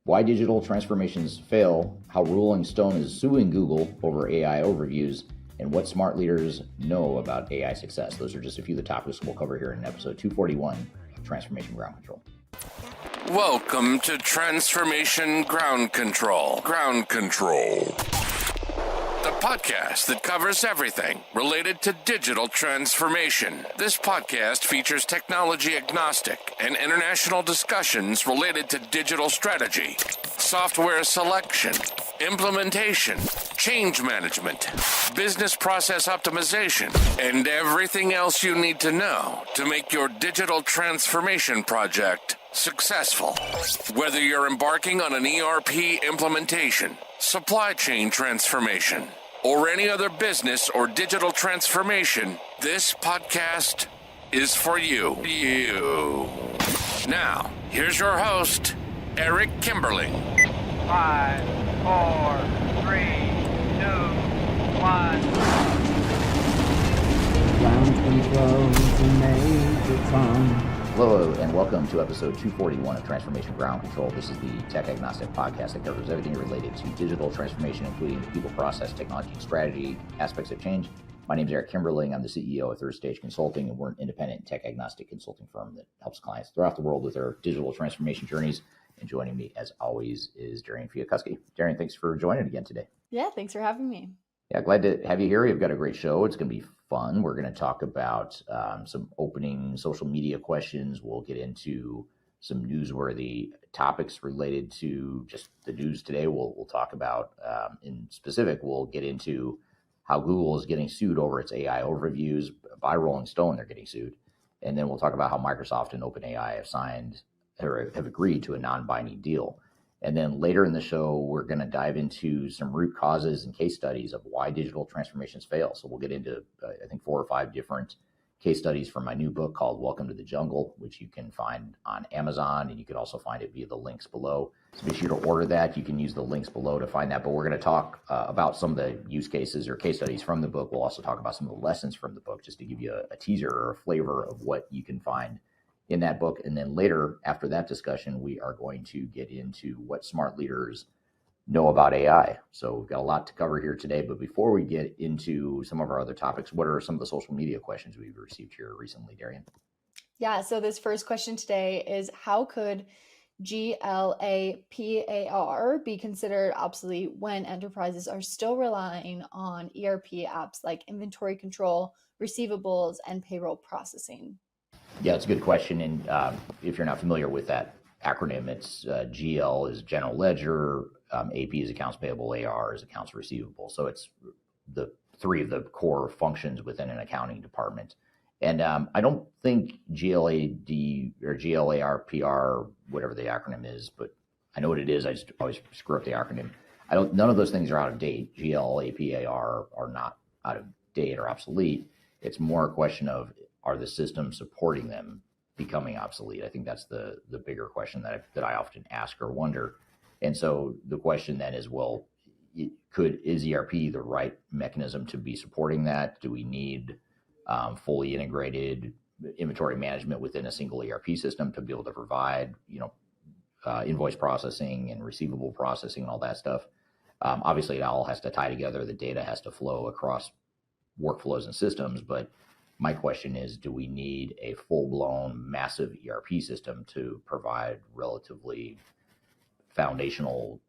Why digital transformations fail, how Rolling Stone is suing Google over AI overviews, and what smart leaders know about AI success. Those are just a few of the topics we'll cover here in episode 241 of Transformation Ground Control. Welcome to Transformation Ground Control. Ground Control. The podcast that covers everything related to digital transformation. This podcast features technology agnostic and international discussions related to digital strategy, software selection, implementation, change management, business process optimization, and everything else you need to know to make your digital transformation project successful. Whether you're embarking on an ERP implementation, supply chain transformation, or any other business or digital transformation, this podcast is for you. Now, here's your host, Eric Kimberling. 5, 4, 3, 2, 1. Ground control to Major Tom. Hello, and welcome to episode 241 of Transformation Ground Control. This is the tech agnostic podcast that covers everything related to digital transformation, including the people, process, technology, and strategy aspects of change. My name is Eric Kimberling. I'm the CEO of Third Stage Consulting, and we're an independent tech agnostic consulting firm that helps clients throughout the world with their digital transformation journeys. And joining me, as always, is Darian Chwialkowski. Darian, thanks for joining again today. Yeah, thanks for having me. Yeah, glad to have you here. We've got a great show. It's going to be fun. We're going to talk about some opening social media questions. We'll get into some newsworthy topics related to just the news today. We'll talk about, in specific, we'll get into how Google is getting sued over its AI overviews. By Rolling Stone, they're getting sued. And then we'll talk about how Microsoft and OpenAI have signed or have agreed to a non-binding deal. And then later in the show, we're going to dive into some root causes and case studies of why digital transformations fail. So we'll get into, I think, 4 or 5 different case studies from my new book called Welcome to the Jungle, which you can find on Amazon, and you can also find it via the links below. So be sure to order that. You can use the links below to find that. But we're going to talk about some of the use cases or case studies from the book. We'll also talk about some of the lessons from the book, just to give you a teaser or a flavor of what you can find in that book. And then later, after that discussion, we are going to get into what smart leaders know about AI. So we've got a lot to cover here today. But before we get into some of our other topics, what are some of the social media questions we've received here recently, Darian? Yeah, so this first question today is, how could GLAPAR be considered obsolete when enterprises are still relying on ERP apps like inventory control, receivables, and payroll processing? Yeah, it's a good question. And if you're not familiar with that acronym, it's GL is General Ledger, AP is Accounts Payable, AR is Accounts Receivable. So it's the 3 of the core functions within an accounting department. And I don't think GLAD or GLARPR, whatever the acronym is, but I know what it is. I just always screw up the acronym. None of those things are out of date. GLAPAR are not out of date or obsolete. It's more a question of, are the systems supporting them becoming obsolete? I think that's the bigger question that I often ask or wonder. And so the question then is, well, is ERP the right mechanism to be supporting that? Do we need fully integrated inventory management within a single ERP system to be able to provide, invoice processing and receivable processing and all that stuff? Obviously, it all has to tie together. The data has to flow across workflows and systems, but my question is, do we need a full-blown massive ERP system to provide relatively foundational,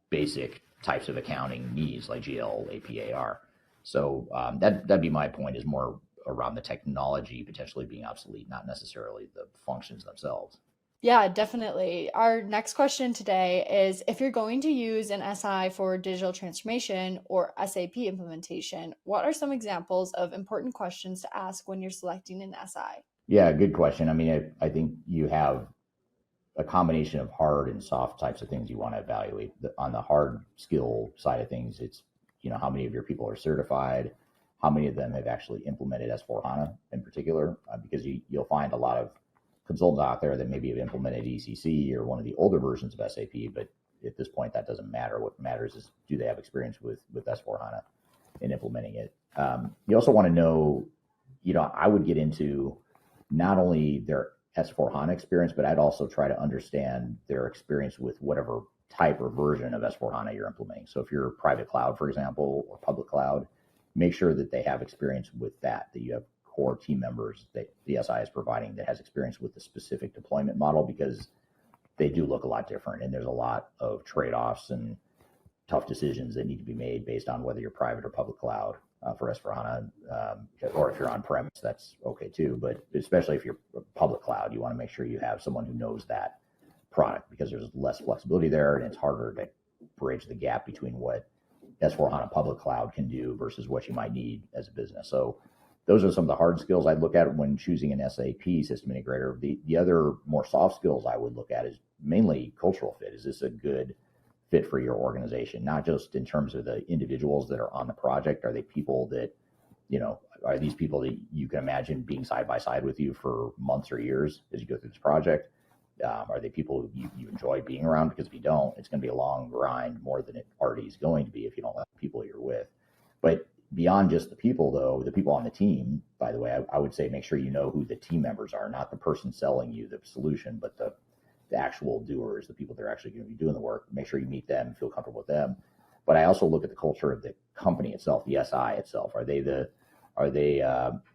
basic types of accounting needs like GL, APAR? So that'd be my point, is more around the technology potentially being obsolete, not necessarily the functions themselves. Yeah, definitely. Our next question today is, if you're going to use an SI for digital transformation or SAP implementation, what are some examples of important questions to ask when you're selecting an SI? Yeah, good question. I mean, I think you have a combination of hard and soft types of things you want to evaluate. On the hard skill side of things, it's, how many of your people are certified, how many of them have actually implemented S4HANA in particular, because you'll find a lot of consultants out there that maybe have implemented ECC or one of the older versions of SAP, but at this point, that doesn't matter. What matters is, do they have experience with S4HANA in implementing it? You also want to know, I would get into not only their S4HANA experience, but I'd also try to understand their experience with whatever type or version of S/4HANA you're implementing. So if you're private cloud, for example, or public cloud, make sure that they have experience with that you have core team members that the SI is providing that has experience with the specific deployment model, because they do look a lot different. And there's a lot of trade-offs and tough decisions that need to be made based on whether you're private or public cloud for S/4HANA, or if you're on premise, that's okay too. But especially if you're public cloud, you want to make sure you have someone who knows that product, because there's less flexibility there and it's harder to bridge the gap between what S/4HANA public cloud can do versus what you might need as a business. So those are some of the hard skills I'd look at when choosing an SAP system integrator. The other more soft skills I would look at is mainly cultural fit. Is this a good fit for your organization? Not just in terms of the individuals that are on the project. Are they people that, are these people that you can imagine being side by side with you for months or years as you go through this project? Are they people you enjoy being around? Because if you don't, it's going to be a long grind, more than it already is going to be if you don't like the people you're with. But beyond just the people, though, the people on the team, by the way, I would say make sure you know who the team members are, not the person selling you the solution, but the actual doers, the people that are actually going to be doing the work. Make sure you meet them, feel comfortable with them. But I also look at the culture of the company itself, the SI itself. Are they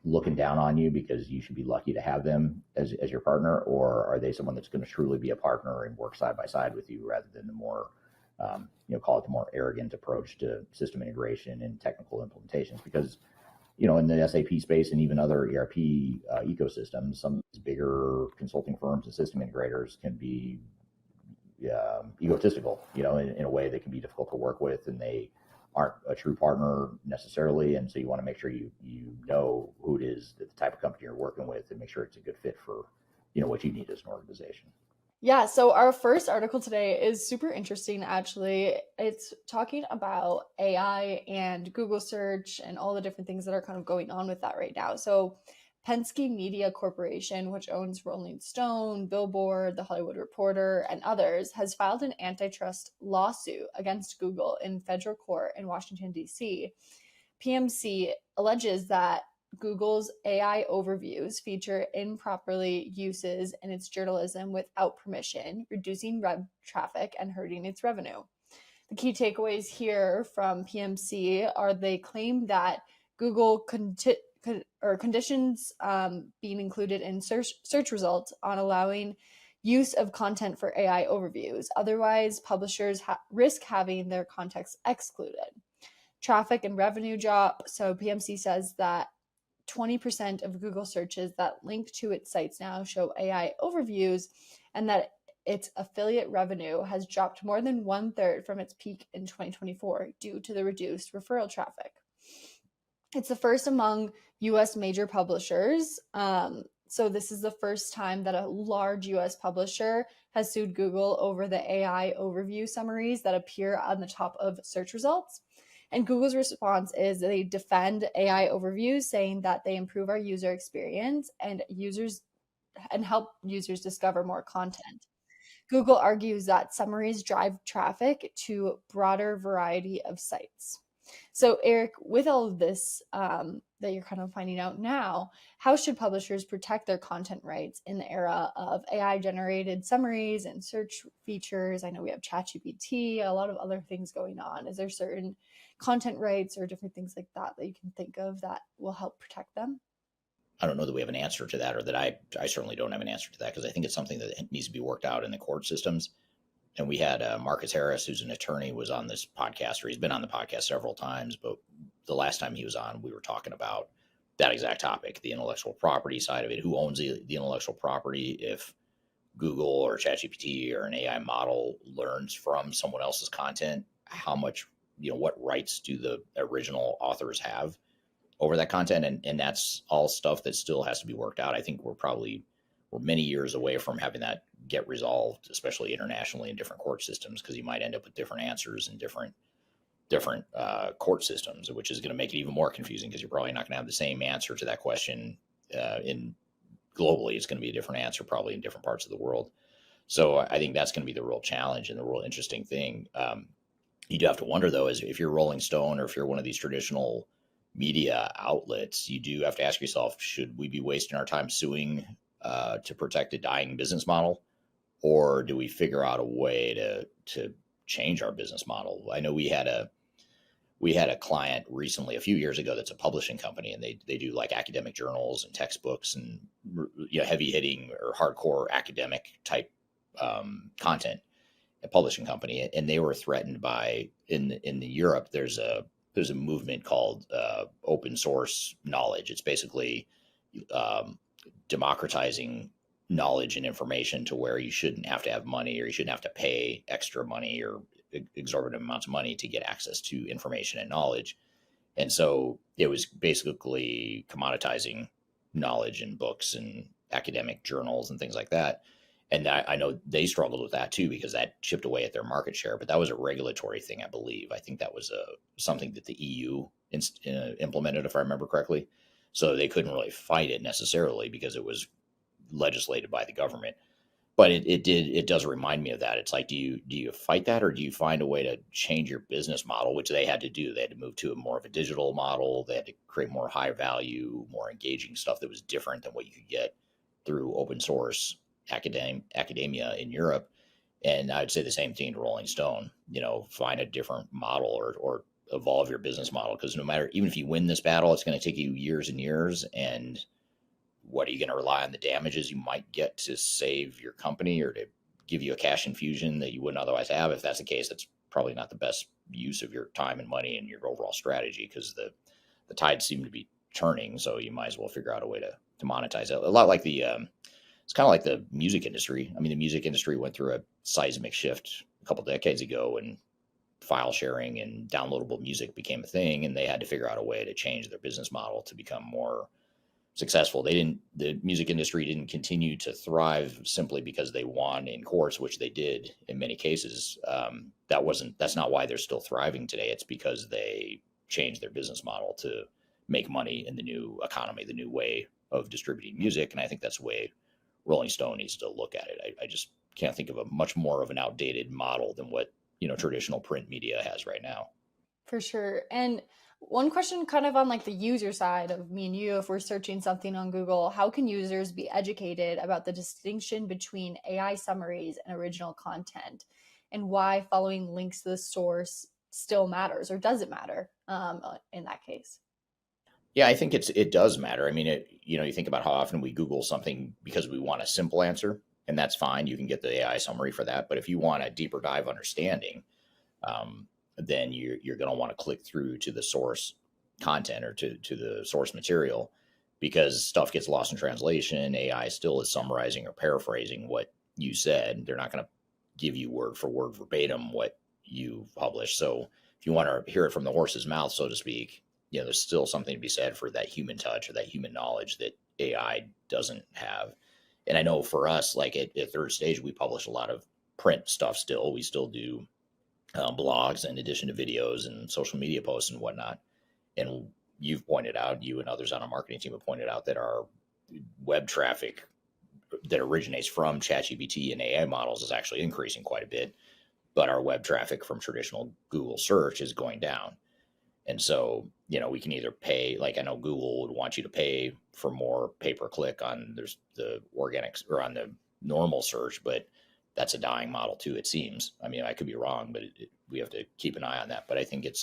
looking down on you because you should be lucky to have them as your partner, or are they someone that's going to truly be a partner and work side by side with you, rather than the more call it the more arrogant approach to system integration and technical implementations? Because in the SAP space and even other ERP ecosystems, some of these bigger consulting firms and system integrators can be egotistical, in a way that can be difficult to work with, and they aren't a true partner necessarily. And so you want to make sure you know who it is, the type of company you're working with, and make sure it's a good fit for what you need as an organization. Yeah, so our first article today is super interesting, actually. It's talking about AI and Google search and all the different things that are kind of going on with that right now. So Penske Media Corporation, which owns Rolling Stone, Billboard, The Hollywood Reporter, and others, has filed an antitrust lawsuit against Google in federal court in Washington, D.C. PMC alleges that Google's AI overviews feature improperly uses in its journalism without permission, reducing web traffic and hurting its revenue. The key takeaways here from PMC are they claim that Google conditions being included in search results on allowing use of content for AI overviews. Otherwise, publishers risk having their context excluded. Traffic and revenue drop. So PMC says that 20% of Google searches that link to its sites now show AI overviews, and that its affiliate revenue has dropped more than 1/3 from its peak in 2024 due to the reduced referral traffic. It's the first among US major publishers. So this is the first time that a large US publisher has sued Google over the AI overview summaries that appear on the top of search results. And Google's response is they defend AI overviews, saying that they improve our user experience and help users discover more content. Google argues that summaries drive traffic to a broader variety of sites. So Eric, with all of this that you're kind of finding out now, how should publishers protect their content rights in the era of AI generated summaries and search features? I know we have ChatGPT, a lot of other things going on. Is there certain content rights or different things like that you can think of that will help protect them? I don't know that we have an answer to that, or that I certainly don't have an answer to that, because I think it's something that needs to be worked out in the court systems. And we had Marcus Harris, who's an attorney, was on this podcast, or he's been on the podcast several times, but the last time he was on, we were talking about that exact topic, the intellectual property side of it. Who owns the intellectual property if Google or ChatGPT or an AI model learns from someone else's content? How much, what rights do the original authors have over that content? And that's all stuff that still has to be worked out. I think we're many years away from having that get resolved, especially internationally in different court systems, because you might end up with different answers in different court systems, which is going to make it even more confusing, because you're probably not going to have the same answer to that question globally. It's going to be a different answer probably in different parts of the world. So I think that's going to be the real challenge and the real interesting thing. You do have to wonder, though, is if you're Rolling Stone or if you're one of these traditional media outlets, you do have to ask yourself, should we be wasting our time suing to protect a dying business model? Or do we figure out a way to change our business model. I know we had a client recently, a few years ago, that's a publishing company, and they do like academic journals and textbooks and heavy hitting or hardcore academic type content. A publishing company, and they were threatened by in the Europe. There's a movement called open source knowledge. It's basically democratizing knowledge and information to where you shouldn't have to have money, or you shouldn't have to pay extra money or exorbitant amounts of money to get access to information and knowledge. And so it was basically commoditizing knowledge and books and academic journals and things like that. And I know they struggled with that too, because that chipped away at their market share. But that was a regulatory thing, I believe. I think that was something that the EU implemented, if I remember correctly. So they couldn't really fight it necessarily because it was legislated by the government. But it does remind me of that. It's like, do you fight that, or do you find a way to change your business model, which they had to do? They had to move to more of a digital model. They had to create more high value, more engaging stuff that was different than what you could get through open source academia in Europe. And I'd say the same thing to Rolling Stone. Find a different model, or evolve your business model, because no matter, even if you win this battle, it's going to take you years and years. And what are you going to rely on the damages you might get to save your company, or to give you a cash infusion that you wouldn't otherwise have? If that's the case, that's probably not the best use of your time and money and your overall strategy, because the tides seem to be turning. So you might as well figure out a way to monetize it. A lot like it's kind of like the music industry. I mean, the music industry went through a seismic shift a couple decades ago, and file sharing and downloadable music became a thing, and they had to figure out a way to change their business model to become more successful. The music industry didn't continue to thrive simply because they won in courts, which they did in many cases. That's not why they're still thriving today. It's because they changed their business model to make money in the new economy, the new way of distributing music. And I think that's the way Rolling Stone needs to look at it. I just can't think of a much more of an outdated model than what traditional print media has right now. For sure. And one question kind of on like the user side of me and you, if we're searching something on Google, how can users be educated about the distinction between AI summaries and original content, and why following links to the source still matters, or does it matter in that case? Yeah, I think it does matter. I mean, you think about how often we Google something because we want a simple answer, and that's fine. You can get the AI summary for that. But if you want a deeper dive understanding, then you're going to want to click through to the source content, or to the source material, because stuff gets lost in translation. AI still is summarizing or paraphrasing what you said. They're not going to give you word for word verbatim what you published. So if you want to hear it from the horse's mouth, so to speak, there's still something to be said for that human touch, or that human knowledge that AI doesn't have. And I know for us, like at Third Stage, we publish a lot of print stuff still. We still do blogs in addition to videos and social media posts and whatnot. And you and others on our marketing team have pointed out that our web traffic that originates from ChatGPT and AI models is actually increasing quite a bit, but our web traffic from traditional Google search is going down. And so, we can either pay, like I know Google would want you to pay for more pay-per-click on the organics, or on the normal search, but that's a dying model too, it seems. I mean, I could be wrong, but we have to keep an eye on that. But I think it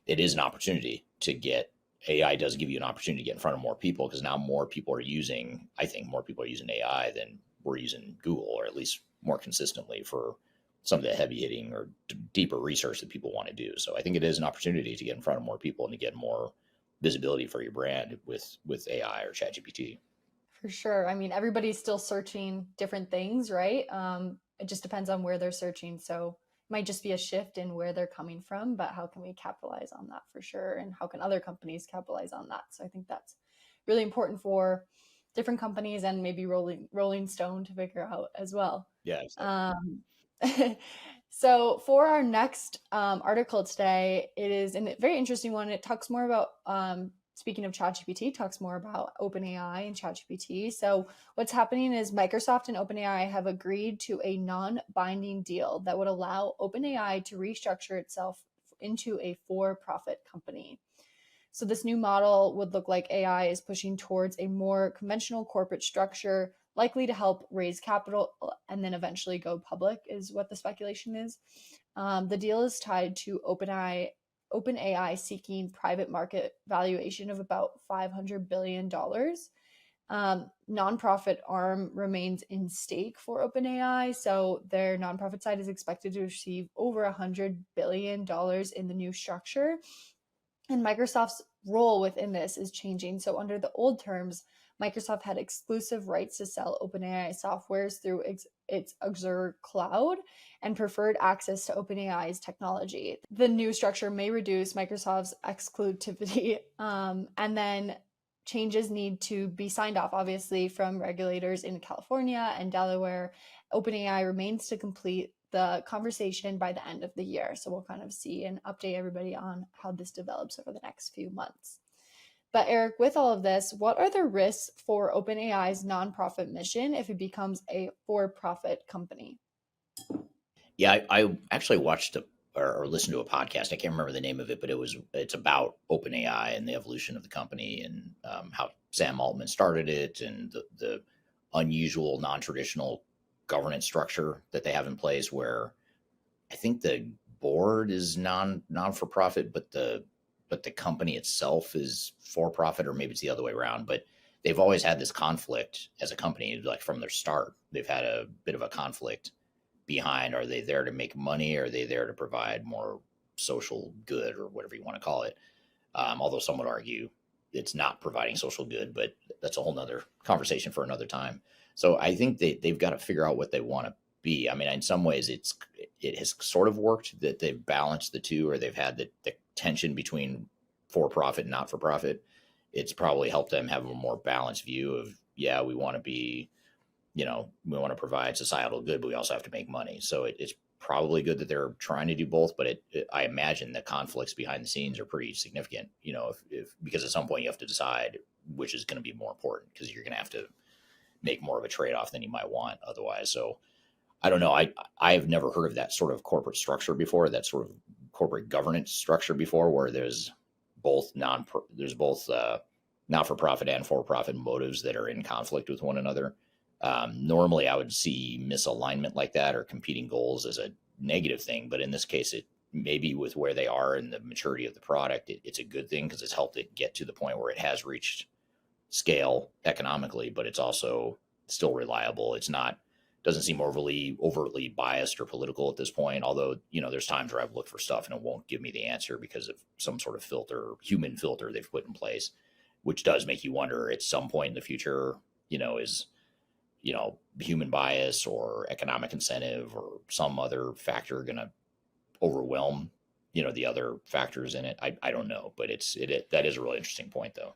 is an opportunity to get, AI does give you an opportunity to get in front of more people, because now more people are using AI than we're using Google, or at least more consistently, for some of the heavy hitting or deeper research that people want to do. So I think it is an opportunity to get in front of more people and to get more visibility for your brand with AI or ChatGPT. For sure. I mean, everybody's still searching different things, right? It just depends on where they're searching. So it might just be a shift in where they're coming from, but how can we capitalize on that for sure? And how can other companies capitalize on that? So I think that's really important for different companies, and maybe Rolling Stone to figure out as well. Yeah. Exactly. So for our next article today, it is a very interesting one. It talks more about, speaking of ChatGPT, talks more about OpenAI and ChatGPT. So what's happening is Microsoft and OpenAI have agreed to a non-binding deal that would allow OpenAI to restructure itself into a for-profit company. So this new model would look like AI is pushing towards a more conventional corporate structure, likely to help raise capital and then eventually go public, is what the speculation is. The deal is tied to OpenAI seeking private market valuation of about $500 billion. Nonprofit arm remains in stake for OpenAI, so their nonprofit side is expected to receive over $100 billion in the new structure. And Microsoft's role within this is changing. So under the old terms, Microsoft had exclusive rights to sell OpenAI softwares through its Azure cloud and preferred access to OpenAI's technology. The new structure may reduce Microsoft's exclusivity, and then changes need to be signed off, obviously, from regulators in California and Delaware. OpenAI remains to complete the conversation by the end of the year. So we'll kind of see and update everybody on how this develops over the next few months. But Eric, with all of this, what are the risks for OpenAI's nonprofit mission if it becomes a for-profit company? Yeah, I actually watched or listened to a podcast. I can't remember the name of it, but it's about OpenAI and the evolution of the company and how Sam Altman started it and the unusual, non-traditional governance structure that they have in place, where I think the board is non for profit, but the company itself is for profit, or maybe it's the other way around. But they've always had this conflict as a company, like from their start. They've had a bit of a conflict behind, are they there to make money, or are they there to provide more social good, or whatever you want to call it? Although some would argue it's not providing social good, but that's a whole nother conversation for another time. So I think they've got to figure out what they want to be. I mean, in some ways it has sort of worked that they've balanced the two, or they've had the tension between for profit and not for profit. It's probably helped them have a more balanced view of, yeah, we want to be, we want to provide societal good, but we also have to make money. So it's probably good that they're trying to do both, but I imagine the conflicts behind the scenes are pretty significant, because at some point you have to decide which is going to be more important, because you're going to have to make more of a trade-off than you might want otherwise. So I don't know. I've never heard of that sort of corporate structure before, that sort of corporate governance structure before, where there's both not for profit and for profit motives that are in conflict with one another. Normally I would see misalignment like that, or competing goals, as a negative thing. But in this case, it maybe with where they are and the maturity of the product, it's a good thing, because it's helped it get to the point where it has reached scale economically, but it's also still reliable. Doesn't seem overtly biased or political at this point. Although, there's times where I've looked for stuff and it won't give me the answer because of some sort of human filter they've put in place, which does make you wonder at some point in the future, is, human bias or economic incentive or some other factor going to overwhelm, the other factors in it. I don't know, but that is a really interesting point though.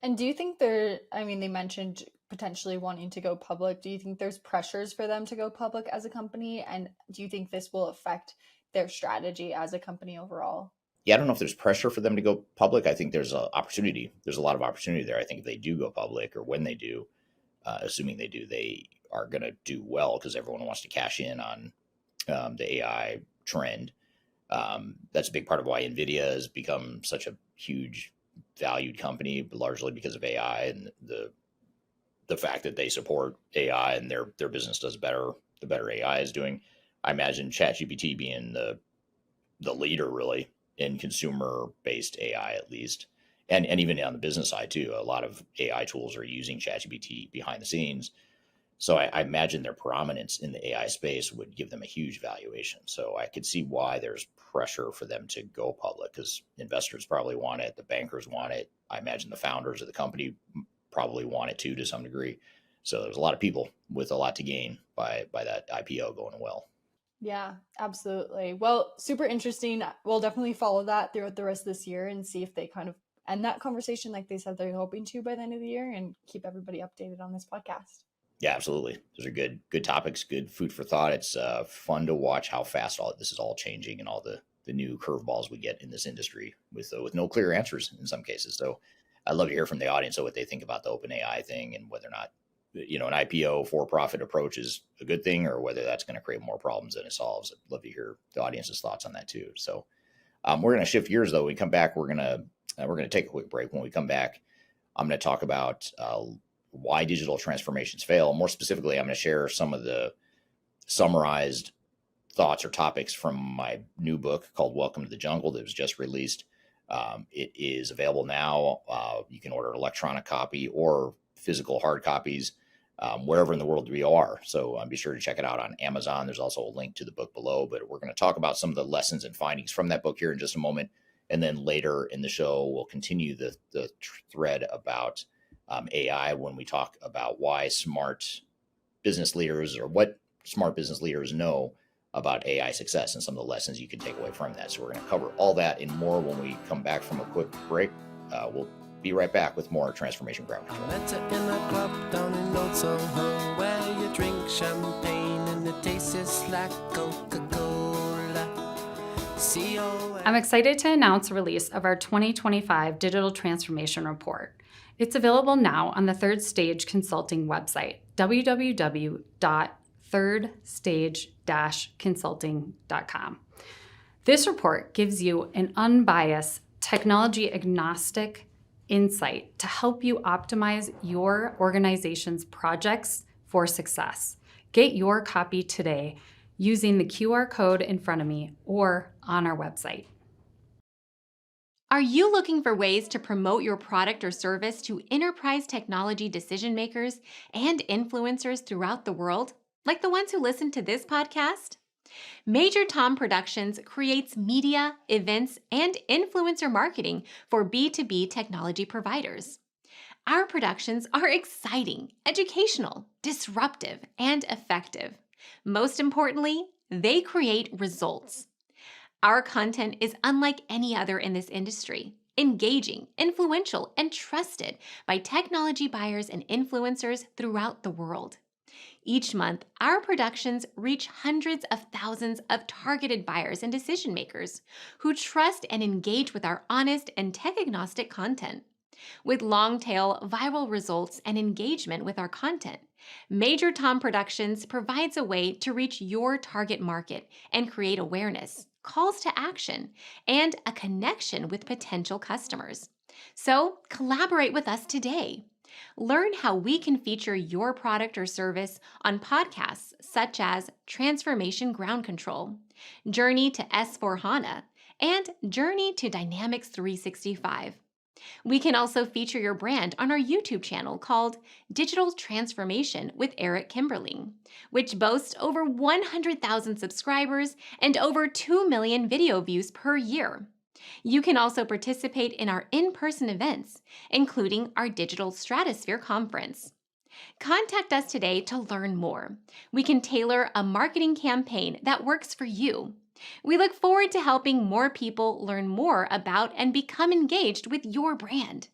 And do you think they mentioned potentially wanting to go public. Do you think there's pressures for them to go public as a company? And do you think this will affect their strategy as a company overall? Yeah, I don't know if there's pressure for them to go public. I think there's an opportunity. There's a lot of opportunity there. I think if they do go public, or when they do, assuming they do, they are going to do well, because everyone wants to cash in on the AI trend. That's a big part of why NVIDIA has become such a huge valued company, largely because of AI and the fact that they support AI and their business does better the better AI is doing. I imagine ChatGPT being the leader really in consumer-based AI, at least. And even on the business side too, a lot of AI tools are using ChatGPT behind the scenes. So I imagine their prominence in the AI space would give them a huge valuation. So I could see why there's pressure for them to go public, because investors probably want it. The bankers want it. I imagine the founders of the company probably want it too, to some degree. So there's a lot of people with a lot to gain by that IPO going well. Yeah, absolutely. Well, super interesting. We'll definitely follow that throughout the rest of this year and see if they kind of end that conversation like they said they're hoping to by the end of the year, and keep everybody updated on this podcast. Yeah, absolutely. Those are good topics, good food for thought. It's fun to watch how fast all this is all changing, and all the new curveballs we get in this industry with no clear answers in some cases. So I'd love to hear from the audience what they think about the OpenAI thing, and whether or not an IPO for-profit approach is a good thing, or whether that's going to create more problems than it solves. I'd love to hear the audience's thoughts on that too. So we're going to shift gears though. When we come back, we're going to take a quick break. When we come back, I'm going to talk about why digital transformations fail. More specifically, I'm going to share some of the summarized thoughts or topics from my new book called Welcome to the Jungle that was just released. It is available now. You can order an electronic copy or physical hard copies wherever in the world we are. So be sure to check it out on Amazon. There's also a link to the book below, but we're going to talk about some of the lessons and findings from that book here in just a moment. And then later in the show, we'll continue the thread about AI when we talk about why smart business leaders, or what smart business leaders know about AI success and some of the lessons you can take away from that. So we're going to cover all that and more when we come back from a quick break. We'll be right back with more Transformation Ground Control. I met her in a club down in Old Soho, where you drink champagne and it tastes like Coca-Cola. I'm excited to announce the release of our 2025 Digital Transformation Report. It's available now on the Third Stage Consulting website, www.thirdstage-consulting.com. This report gives you an unbiased, technology-agnostic insight to help you optimize your organization's projects for success. Get your copy today using the QR code in front of me or on our website. Are you looking for ways to promote your product or service to enterprise technology decision makers and influencers throughout the world, like the ones who listen to this podcast? Major Tom Productions creates media, events, and influencer marketing for B2B technology providers. Our productions are exciting, educational, disruptive, and effective. Most importantly, they create results. Our content is unlike any other in this industry, engaging, influential, and trusted by technology buyers and influencers throughout the world. Each month, our productions reach hundreds of thousands of targeted buyers and decision makers who trust and engage with our honest and tech-agnostic content. With long-tail viral results and engagement with our content, Major Tom Productions provides a way to reach your target market and create awareness, calls to action, and a connection with potential customers. So collaborate with us today. Learn how we can feature your product or service on podcasts such as Transformation Ground Control, Journey to S4HANA, and Journey to Dynamics 365. We can also feature your brand on our YouTube channel called Digital Transformation with Eric Kimberling, which boasts over 100,000 subscribers and over 2 million video views per year. You can also participate in our in-person events, including our Digital Stratosphere Conference. Contact us today to learn more. We can tailor a marketing campaign that works for you. We look forward to helping more people learn more about and become engaged with your brand.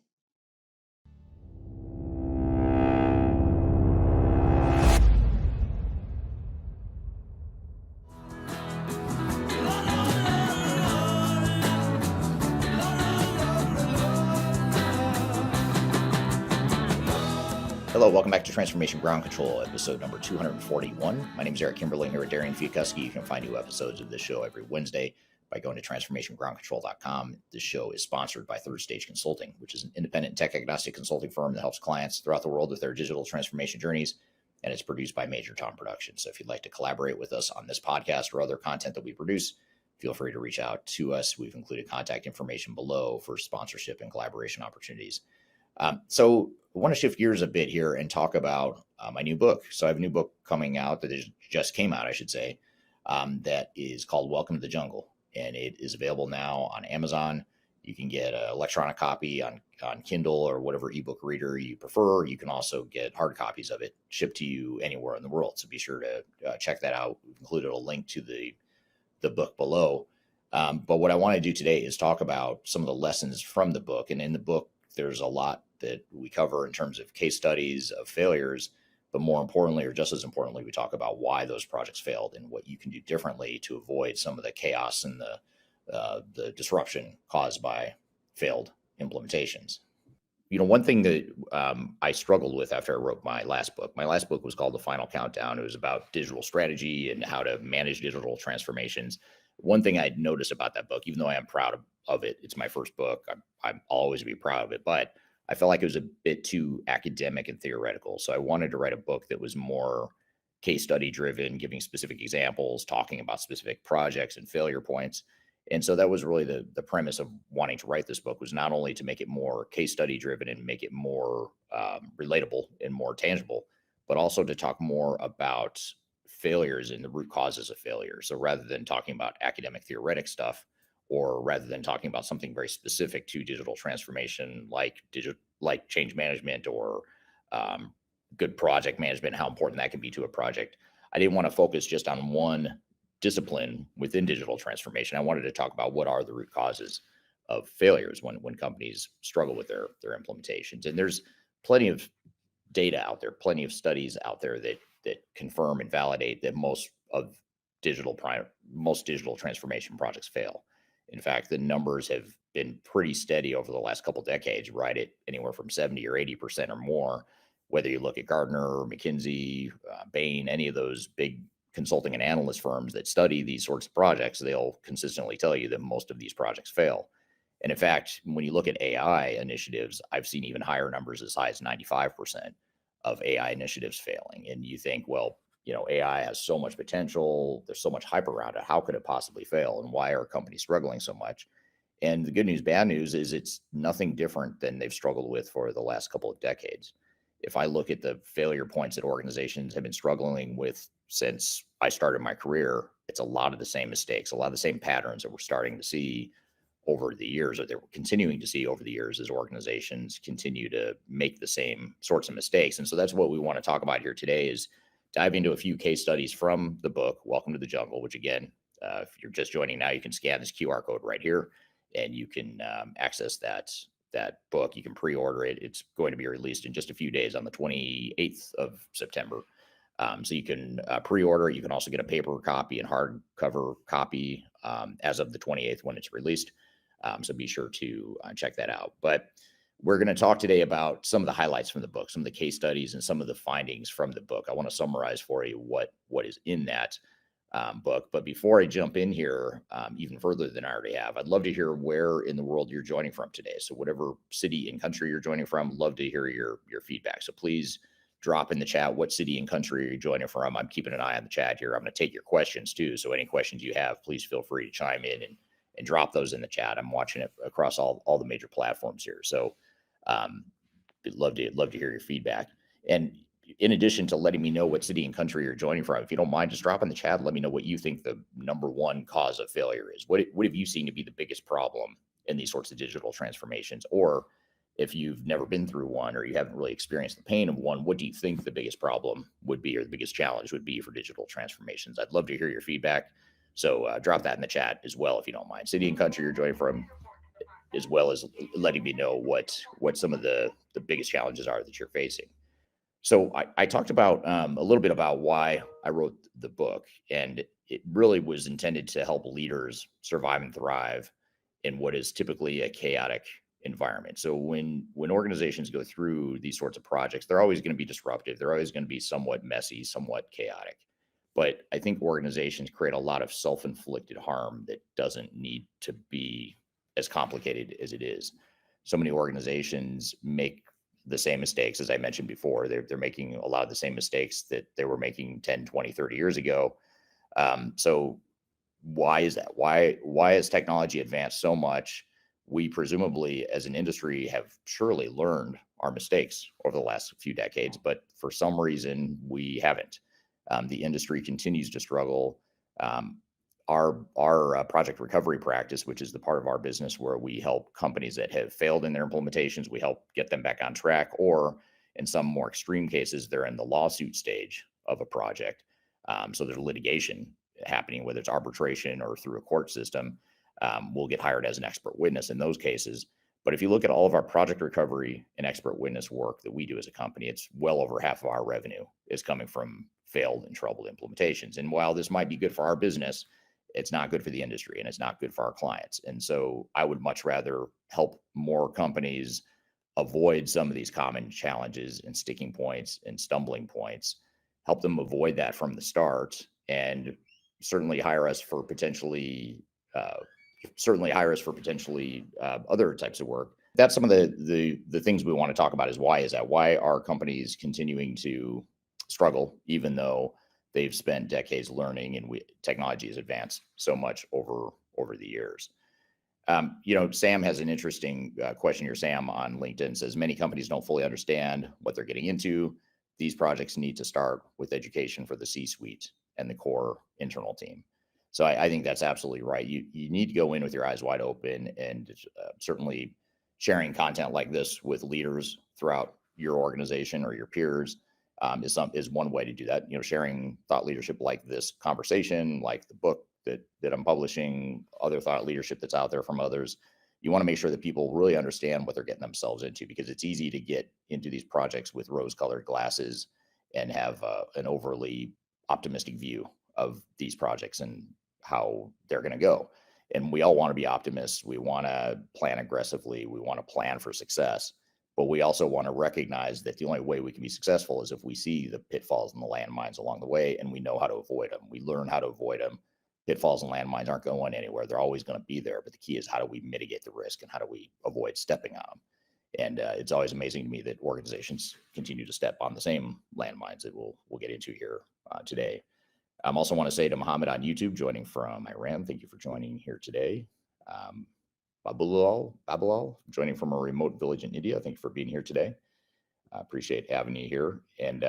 Hello, welcome back to Transformation Ground Control, episode number 241. My name is Eric Kimberling here at Darian Chwialkowski. You can find new episodes of this show every Wednesday by going to transformationgroundcontrol.com. This show is sponsored by Third Stage Consulting, which is an independent tech-agnostic consulting firm that helps clients throughout the world with their digital transformation journeys, and it's produced by Major Tom Productions. So if you'd like to collaborate with us on this podcast or other content that we produce, feel free to reach out to us. We've included contact information below for sponsorship and collaboration opportunities. So I want to shift gears a bit here and talk about my new book. So I have a new book coming out that just came out, I should say, that is called Welcome to the Jungle. And it is available now on Amazon. You can get an electronic copy on Kindle or whatever ebook reader you prefer. You can also get hard copies of it shipped to you anywhere in the world. So be sure to check that out. We've included a link to the book below. But what I want to do today is talk about some of the lessons from the book. And in the book, there's a lot that we cover in terms of case studies of failures, but more importantly, or just as importantly, we talk about why those projects failed and what you can do differently to avoid some of the chaos and the disruption caused by failed implementations. You know, one thing that I struggled with after I wrote my last book was called The Final Countdown. It was about digital strategy and how to manage digital transformations. One thing I noticed about that book, even though I am proud of it, it's my first book, I'll always be proud of it, but I felt like it was a bit too academic and theoretical. So I wanted to write a book that was more case study driven, giving specific examples, talking about specific projects and failure points. And so that was really the premise of wanting to write this book, was not only to make it more case study driven and make it more relatable and more tangible, but also to talk more about failures and the root causes of failure. So rather than talking about academic theoretic stuff, or rather than talking about something very specific to digital transformation, like change management or good project management, how important that can be to a project, I didn't want to focus just on one discipline within digital transformation. I wanted to talk about what are the root causes of failures when companies struggle with their implementations. And there's plenty of data out there, plenty of studies out there that confirm and validate that most digital transformation projects fail. In fact, the numbers have been pretty steady over the last couple decades, right at anywhere from 70 or 80% or more. Whether you look at Gartner, McKinsey, Bain, any of those big consulting and analyst firms that study these sorts of projects, they'll consistently tell you that most of these projects fail. And in fact, when you look at AI initiatives, I've seen even higher numbers, as high as 95% of AI initiatives failing. And you think, well, AI has so much potential, there's so much hype around it, how could it possibly fail? And why are companies struggling so much? And the good news, bad news is it's nothing different than they've struggled with for the last couple of decades. If I look at the failure points that organizations have been struggling with since I started my career, it's a lot of the same mistakes, a lot of the same patterns that we're starting to see over the years, or that we're continuing to see over the years as organizations continue to make the same sorts of mistakes. And so that's what we want to talk about here today, is dive into a few case studies from the book, Welcome to the Jungle, which again, if you're just joining now, you can scan this QR code right here and you can access that book. You can pre-order it. It's going to be released in just a few days on the 28th of September. So you can pre-order. You can also get a paper copy and hardcover copy as of the 28th when it's released. So be sure to check that out. But we're going to talk today about some of the highlights from the book, some of the case studies and some of the findings from the book. I want to summarize for you what is in that book. But before I jump in here, even further than I already have, I'd love to hear where in the world you're joining from today. So whatever city and country you're joining from, love to hear your feedback. So please drop in the chat what city and country are you joining from. I'm keeping an eye on the chat here. I'm going to take your questions too. So any questions you have, please feel free to chime in and drop those in the chat. I'm watching it across all the major platforms here. So love to hear your feedback. And in addition to letting me know what city and country you're joining from, if you don't mind, just drop in the chat. Let me know what you think the number one cause of failure is. What have you seen to be the biggest problem in these sorts of digital transformations? Or if you've never been through one, or you haven't really experienced the pain of one, what do you think the biggest problem would be, or the biggest challenge would be for digital transformations? I'd love to hear your feedback. So drop that in the chat as well, if you don't mind. City and country you're joining from, as well as letting me know what some of the biggest challenges are that you're facing. So I talked about a little bit about why I wrote the book, and it really was intended to help leaders survive and thrive in what is typically a chaotic environment. So when organizations go through these sorts of projects, they're always going to be disruptive. They're always going to be somewhat messy, somewhat chaotic. But I think organizations create a lot of self-inflicted harm that doesn't need to be as complicated as it is. So many organizations make the same mistakes, as I mentioned before. They're making a lot of the same mistakes that they were making 10, 20, 30 years ago. So why is that? Why has technology advanced so much? We presumably, as an industry, have surely learned our mistakes over the last few decades, but for some reason, we haven't. The industry continues to struggle. Our project recovery practice, which is the part of our business where we help companies that have failed in their implementations, we help get them back on track, or in some more extreme cases, they're in the lawsuit stage of a project. So there's litigation happening, whether it's arbitration or through a court system. We'll get hired as an expert witness in those cases. But if you look at all of our project recovery and expert witness work that we do as a company, it's well over half of our revenue is coming from failed and troubled implementations. And while this might be good for our business, it's not good for the industry and it's not good for our clients. And so I would much rather help more companies avoid some of these common challenges and sticking points and stumbling points, help them avoid that from the start, and certainly hire us for potentially other types of work. That's some of the things we want to talk about. Why are companies continuing to struggle, even though they've spent decades learning, and technology has advanced so much over the years. Sam has an interesting question here. Sam on LinkedIn says many companies don't fully understand what they're getting into. These projects need to start with education for the C-suite and the core internal team. So I think that's absolutely right. You need to go in with your eyes wide open, and certainly sharing content like this with leaders throughout your organization or your peers is one way to do that. Sharing thought leadership like this conversation, like the book that I'm publishing, other thought leadership that's out there from others. You want to make sure that people really understand what they're getting themselves into, because it's easy to get into these projects with rose-colored glasses and have an overly optimistic view of these projects and how they're going to go. And we all want to be optimists. We want to plan aggressively. We want to plan for success. But we also want to recognize that the only way we can be successful is if we see the pitfalls and the landmines along the way, and we know how to avoid them. We learn how to avoid them. Pitfalls and landmines aren't going anywhere. They're always going to be there. But the key is, how do we mitigate the risk, and how do we avoid stepping on them? And it's always amazing to me that organizations continue to step on the same landmines that we'll get into here today. I also want to say to Mohammed on YouTube, joining from Iran, thank you for joining here today. Babulal, joining from a remote village in India, thank you for being here today. I appreciate having you here. And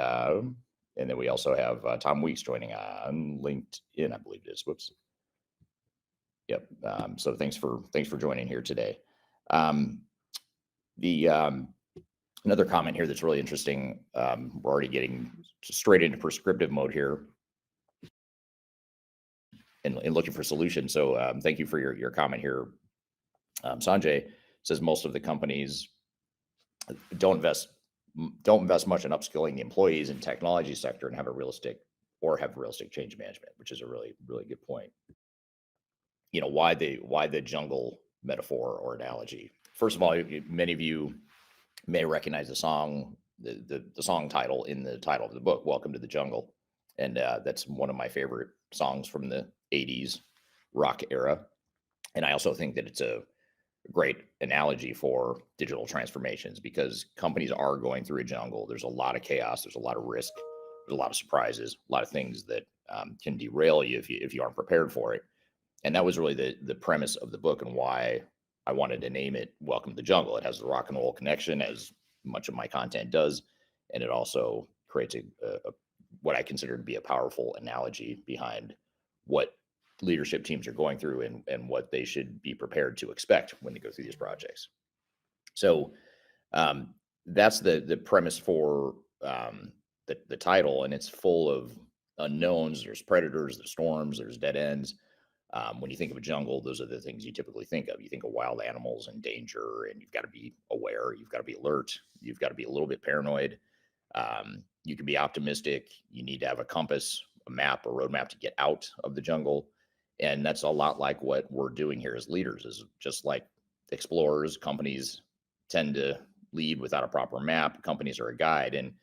then we also have Tom Weeks joining on LinkedIn, I believe it is. Whoops. Yep. So thanks for joining here today. Another comment here that's really interesting. We're already getting straight into prescriptive mode here and looking for solutions. So thank you for your comment here. Sanjay says most of the companies don't invest much in upskilling the employees in technology sector and have realistic change management, which is a really, really good point. Why the jungle metaphor or analogy? First of all, many of you may recognize the song, the song title in the title of the book, Welcome to the Jungle. And that's one of my favorite songs from the 80s rock era. And I also think that it's a great analogy for digital transformations, because companies are going through a jungle. There's a lot of chaos. There's a lot of risk. There's a lot of surprises, a lot of things that can derail you if you aren't prepared for it. And that was really the premise of the book, and why I wanted to name it Welcome to the Jungle. It has the rock and roll connection, as much of my content does. And it also creates what I consider to be a powerful analogy behind what leadership teams are going through and what they should be prepared to expect when they go through these projects. So that's the premise for the title, and it's full of unknowns. There's predators, there's storms, there's dead ends. When you think of a jungle, those are the things you typically think of. You think of wild animals and danger, and you've got to be aware, you've got to be alert, you've got to be a little bit paranoid. You can be optimistic. You need to have a compass, a map, a roadmap to get out of the jungle. And that's a lot like what we're doing here as leaders. Is just like explorers, companies tend to lead without a proper map. Companies are a guide. And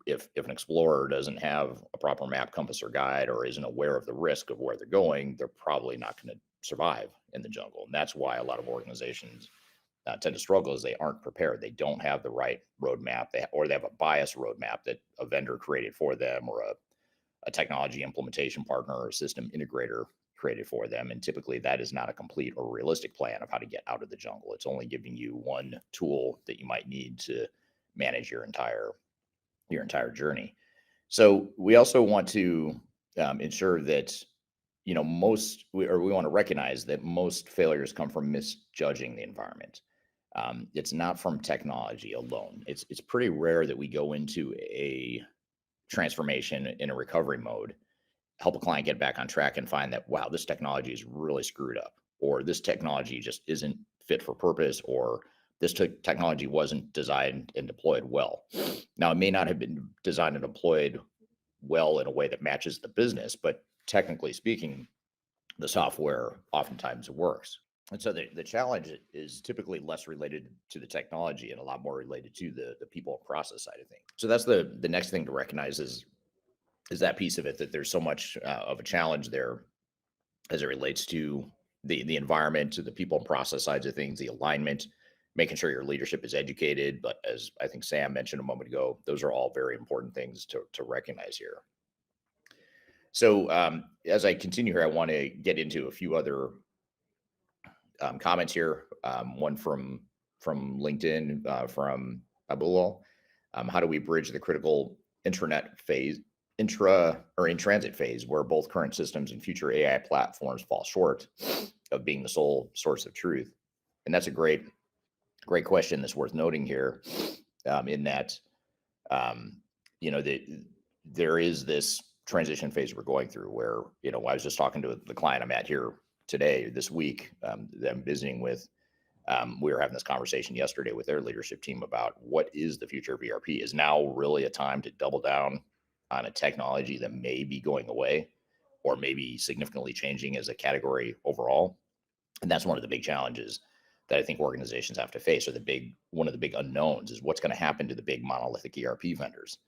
if an explorer doesn't have a proper map, compass, or guide, or isn't aware of the risk of where they're going, they're probably not going to survive in the jungle. And that's why a lot of organizations tend to struggle, is they aren't prepared. They don't have the right roadmap, or they have a biased roadmap that a vendor created for them, or a technology implementation partner or a system integrator created for them. And typically that is not a complete or realistic plan of how to get out of the jungle. It's only giving you one tool that you might need to manage your entire journey. So we also want to ensure that, we want to recognize that most failures come from misjudging the environment. It's not from technology alone. It's pretty rare that we go into a transformation in a recovery mode, help a client get back on track, and find that, wow, this technology is really screwed up, or this technology just isn't fit for purpose, or this technology wasn't designed and deployed well. Now, it may not have been designed and deployed well in a way that matches the business, but technically speaking, the software oftentimes works. And so the challenge is typically less related to the technology and a lot more related to the people and process side of things. So that's the next thing to recognize is that piece of it, that there's so much of a challenge there as it relates to the environment, to the people and process sides of things, the alignment, making sure your leadership is educated. But as I think Sam mentioned a moment ago, those are all very important things to recognize here. So as I continue here, I want to get into a few other comments here. One from LinkedIn from Abulal. How do we bridge the critical intranet phase, in transit phase, where both current systems and future AI platforms fall short of being the sole source of truth? And that's a great question that's worth noting here, in that there is this transition phase we're going through where, I was just talking to the client I'm at here today, this week, that I'm visiting with. We were having this conversation yesterday with their leadership team about what is the future of ERP. Is now really a time to double down on a technology that may be going away or maybe significantly changing as a category overall? And that's one of the big challenges that I think organizations have to face, or one of the big unknowns is what's going to happen to the big monolithic ERP vendors.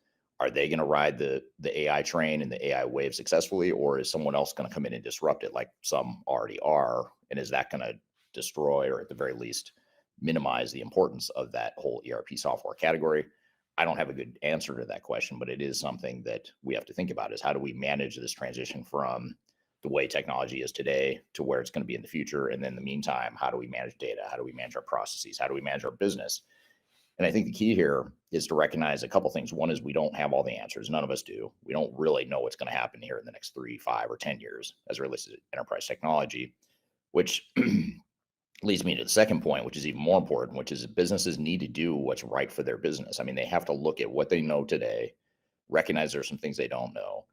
Are they going to ride the AI train and the AI wave successfully, or is someone else going to come in and disrupt it like some already are? And is that going to destroy, or at the very least minimize, the importance of that whole ERP software category? I don't have a good answer to that question, but it is something that we have to think about, is how do we manage this transition from the way technology is today to where it's going to be in the future? And then in the meantime, how do we manage data? How do we manage our processes? How do we manage our business? And I think the key here is to recognize a couple things. One is we don't have all the answers. None of us do. We don't really know what's going to happen here in the next 3, 5, or 10 years as it relates to enterprise technology, which leads me to the second point, which is even more important, which is businesses need to do what's right for their business. I mean, they have to look at what they know today, recognize there's some things they don't know,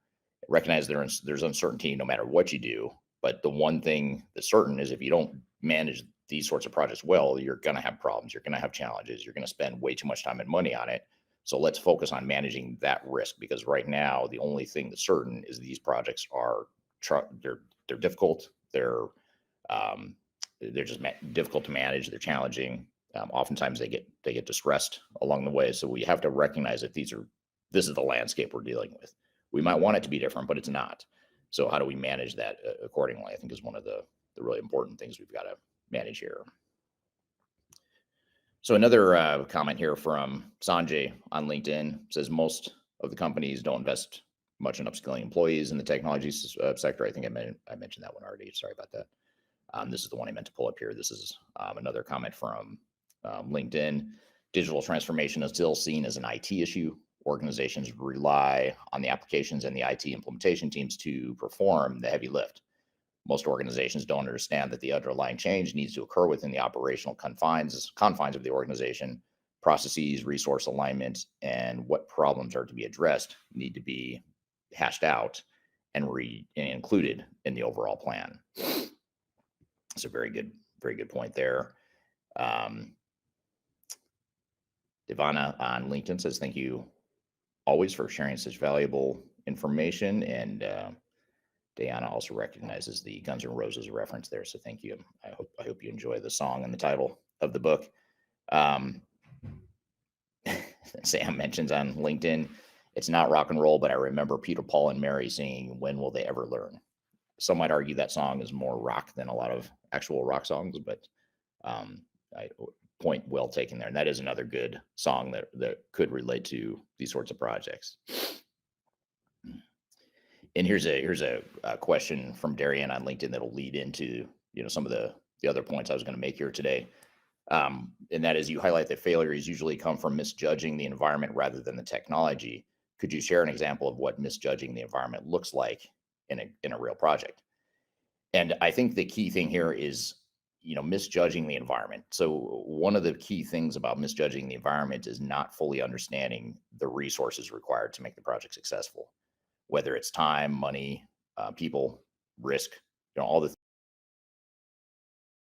recognize there's uncertainty no matter what you do. But the one thing that's certain is if you don't manage these sorts of projects well, you're going to have problems. You're going to have challenges. You're going to spend way too much time and money on it. So let's focus on managing that risk, because right now, the only thing that's certain is these projects are, they're difficult. They're just difficult to manage. They're challenging. Oftentimes they get distressed along the way. So we have to recognize that this is the landscape we're dealing with. We might want it to be different, but it's not. So how do we manage that accordingly? I think is one of the really important things we've got to manage here. So another comment here from Sanjay on LinkedIn says most of the companies don't invest much in upskilling employees in the technology sector. I think I mentioned that one already. Sorry about that. This is the one I meant to pull up here. This is another comment from LinkedIn. Digital transformation is still seen as an IT issue. Organizations rely on the applications and the IT implementation teams to perform the heavy lift. Most organizations don't understand that the underlying change needs to occur within the operational confines of the organization. Processes, resource alignment, and what problems are to be addressed need to be hashed out and included in the overall plan. It's a very good point there. Ivana on LinkedIn says, thank you always for sharing such valuable information. And Diana also recognizes the Guns N' Roses reference there. So thank you. I hope you enjoy the song and the title of the book. Sam mentions on LinkedIn, it's not rock and roll, but I remember Peter, Paul, and Mary singing When Will They Ever Learn? Some might argue that song is more rock than a lot of actual rock songs, but point well taken there. And that is another good song that could relate to these sorts of projects. And here's a question from Darian on LinkedIn that'll lead into some of the other points I was going to make here today. And that is, you highlight that failures usually come from misjudging the environment rather than the technology. Could you share an example of what misjudging the environment looks like in a real project? And I think the key thing here is, misjudging the environment. So one of the key things about misjudging the environment is not fully understanding the resources required to make the project successful, whether it's time, money, people, risk, all the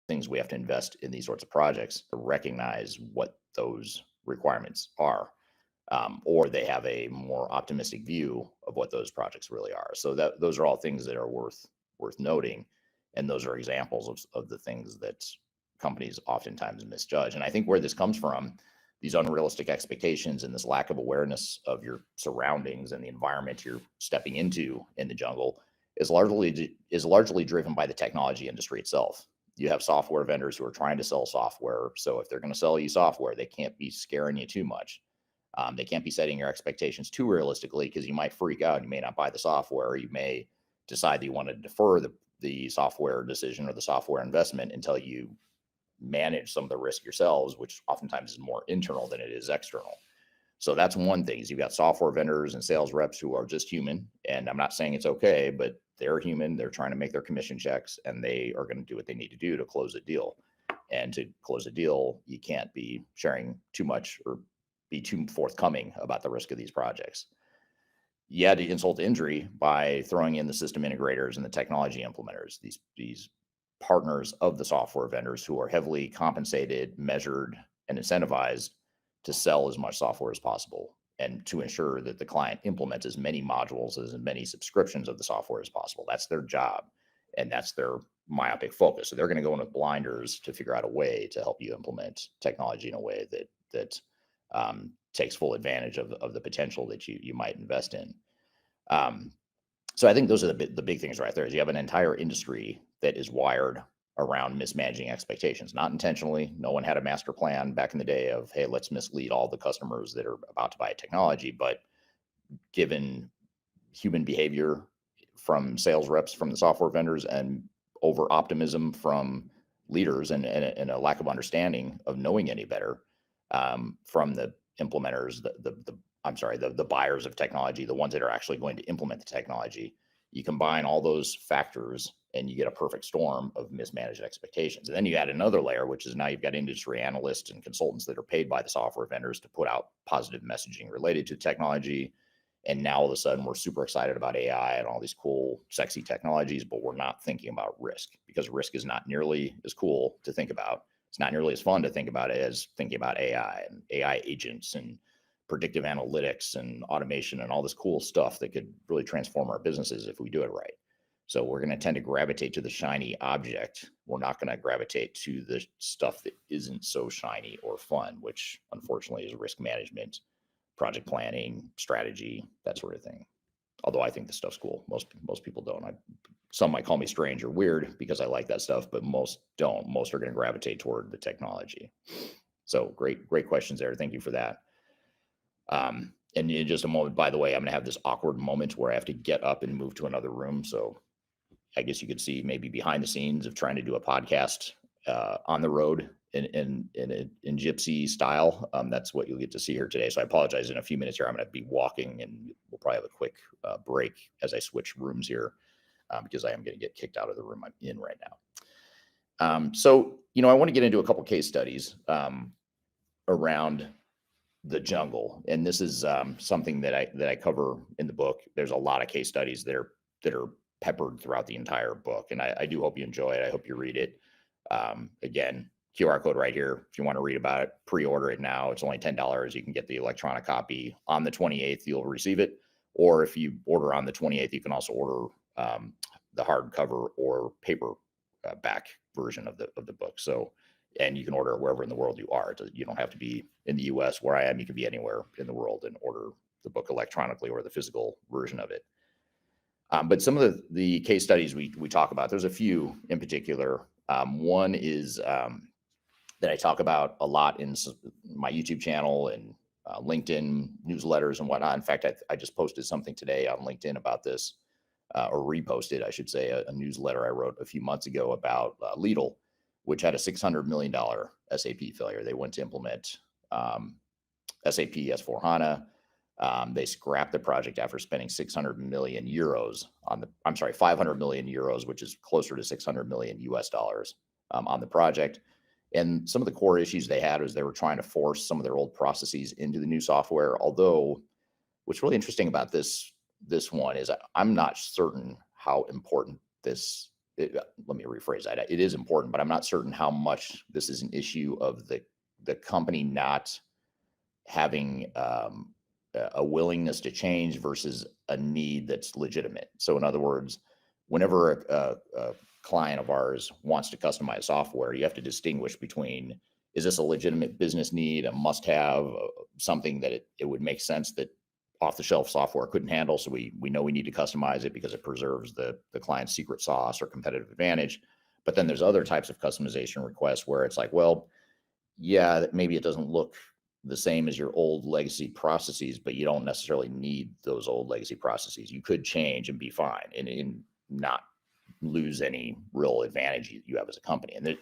things we have to invest in these sorts of projects to recognize what those requirements are, or they have a more optimistic view of what those projects really are. So those are all things that are worth noting. And those are examples of the things that companies oftentimes misjudge. And I think where this comes from, these unrealistic expectations and this lack of awareness of your surroundings and the environment you're stepping into in the jungle is largely driven by the technology industry itself. You have software vendors who are trying to sell software. So if they're going to sell you software, they can't be scaring you too much. They can't be setting your expectations too realistically, because you might freak out and you may not buy the software, or you may decide that you want to defer the software decision or the software investment until you manage some of the risk yourselves, which oftentimes is more internal than it is external. So that's one thing, is you've got software vendors and sales reps who are just human. And I'm not saying it's okay, but they're human. They're trying to make their commission checks, and they are going to do what they need to do to close a deal. And to close a deal, you can't be sharing too much or be too forthcoming about the risk of these projects. You had to insult to injury by throwing in the system integrators and the technology implementers, these partners of the software vendors who are heavily compensated, measured, and incentivized to sell as much software as possible, and to ensure that the client implements as many modules, as many subscriptions of the software as possible. That's their job, and that's their myopic focus. So they're going to go in with blinders to figure out a way to help you implement technology in a way that takes full advantage of the potential that you might invest in. So I think those are the big things right there. Is you have an entire industry that is wired around mismanaging expectations, not intentionally. No one had a master plan back in the day of, hey, let's mislead all the customers that are about to buy technology. But given human behavior from sales reps, from the software vendors, and over optimism from leaders, and a lack of understanding of knowing any better from the implementers, the buyers of technology, the ones that are actually going to implement the technology. You combine all those factors and you get a perfect storm of mismanaged expectations. And then you add another layer, which is now you've got industry analysts and consultants that are paid by the software vendors to put out positive messaging related to technology. And now all of a sudden we're super excited about AI and all these cool, sexy technologies, but we're not thinking about risk, because risk is not nearly as cool to think about. It's not nearly as fun to think about it as thinking about AI and AI agents and predictive analytics and automation and all this cool stuff that could really transform our businesses if we do it right. So we're going to tend to gravitate to the shiny object. We're not going to gravitate to the stuff that isn't so shiny or fun, which unfortunately is risk management, project planning, strategy, that sort of thing. Although I think this stuff's cool. Most people don't. Some might call me strange or weird because I like that stuff, but most don't. Most are going to gravitate toward the technology. So great questions there. Thank you for that. And in just a moment, by the way, I'm going to have this awkward moment where I have to get up and move to another room. So I guess you could see maybe behind the scenes of trying to do a podcast on the road in gypsy style. That's what you'll get to see here today. So I apologize. In a few minutes here, I'm going to be walking, and we'll probably have a quick break as I switch rooms here because I am going to get kicked out of the room I'm in right now. So, I want to get into a couple case studies around the jungle. And this is something that I cover in the book. There's a lot of case studies that are peppered throughout the entire book. And I do hope you enjoy it. I hope you read it. Again, QR code right here. If you want to read about it, pre-order it now. It's only $10. You can get the electronic copy on the 28th. You'll receive it. Or if you order on the 28th, you can also order the hardcover or paper back version of the book. So, and you can order it wherever in the world you are. You don't have to be in the US where I am. You can be anywhere in the world and order the book electronically or the physical version of it. But some of the case studies we talk about, there's a few in particular. One is that I talk about a lot in my YouTube channel and LinkedIn newsletters and whatnot. In fact, I just posted something today on LinkedIn about this, or reposted, I should say, a newsletter I wrote a few months ago about Lidl, which had a $600 million SAP failure. They went to implement SAP S/4HANA. They scrapped the project after spending 600 million euros 500 million euros, which is closer to 600 million US dollars on the project. And some of the core issues they had was they were trying to force some of their old processes into the new software. Although what's really interesting about this one is I'm not certain how important let me rephrase that. It is important, but I'm not certain how much this is an issue of the company not having a willingness to change versus a need that's legitimate. So in other words, whenever a client of ours wants to customize software, you have to distinguish between, is this a legitimate business need, a must-have, something that it would make sense that off-the-shelf software couldn't handle, so we know we need to customize it because it preserves the client's secret sauce or competitive advantage. But then there's other types of customization requests where it's like, well, yeah, maybe it doesn't look the same as your old legacy processes, but you don't necessarily need those old legacy processes. You could change and be fine and not lose any real advantage you have as a company. And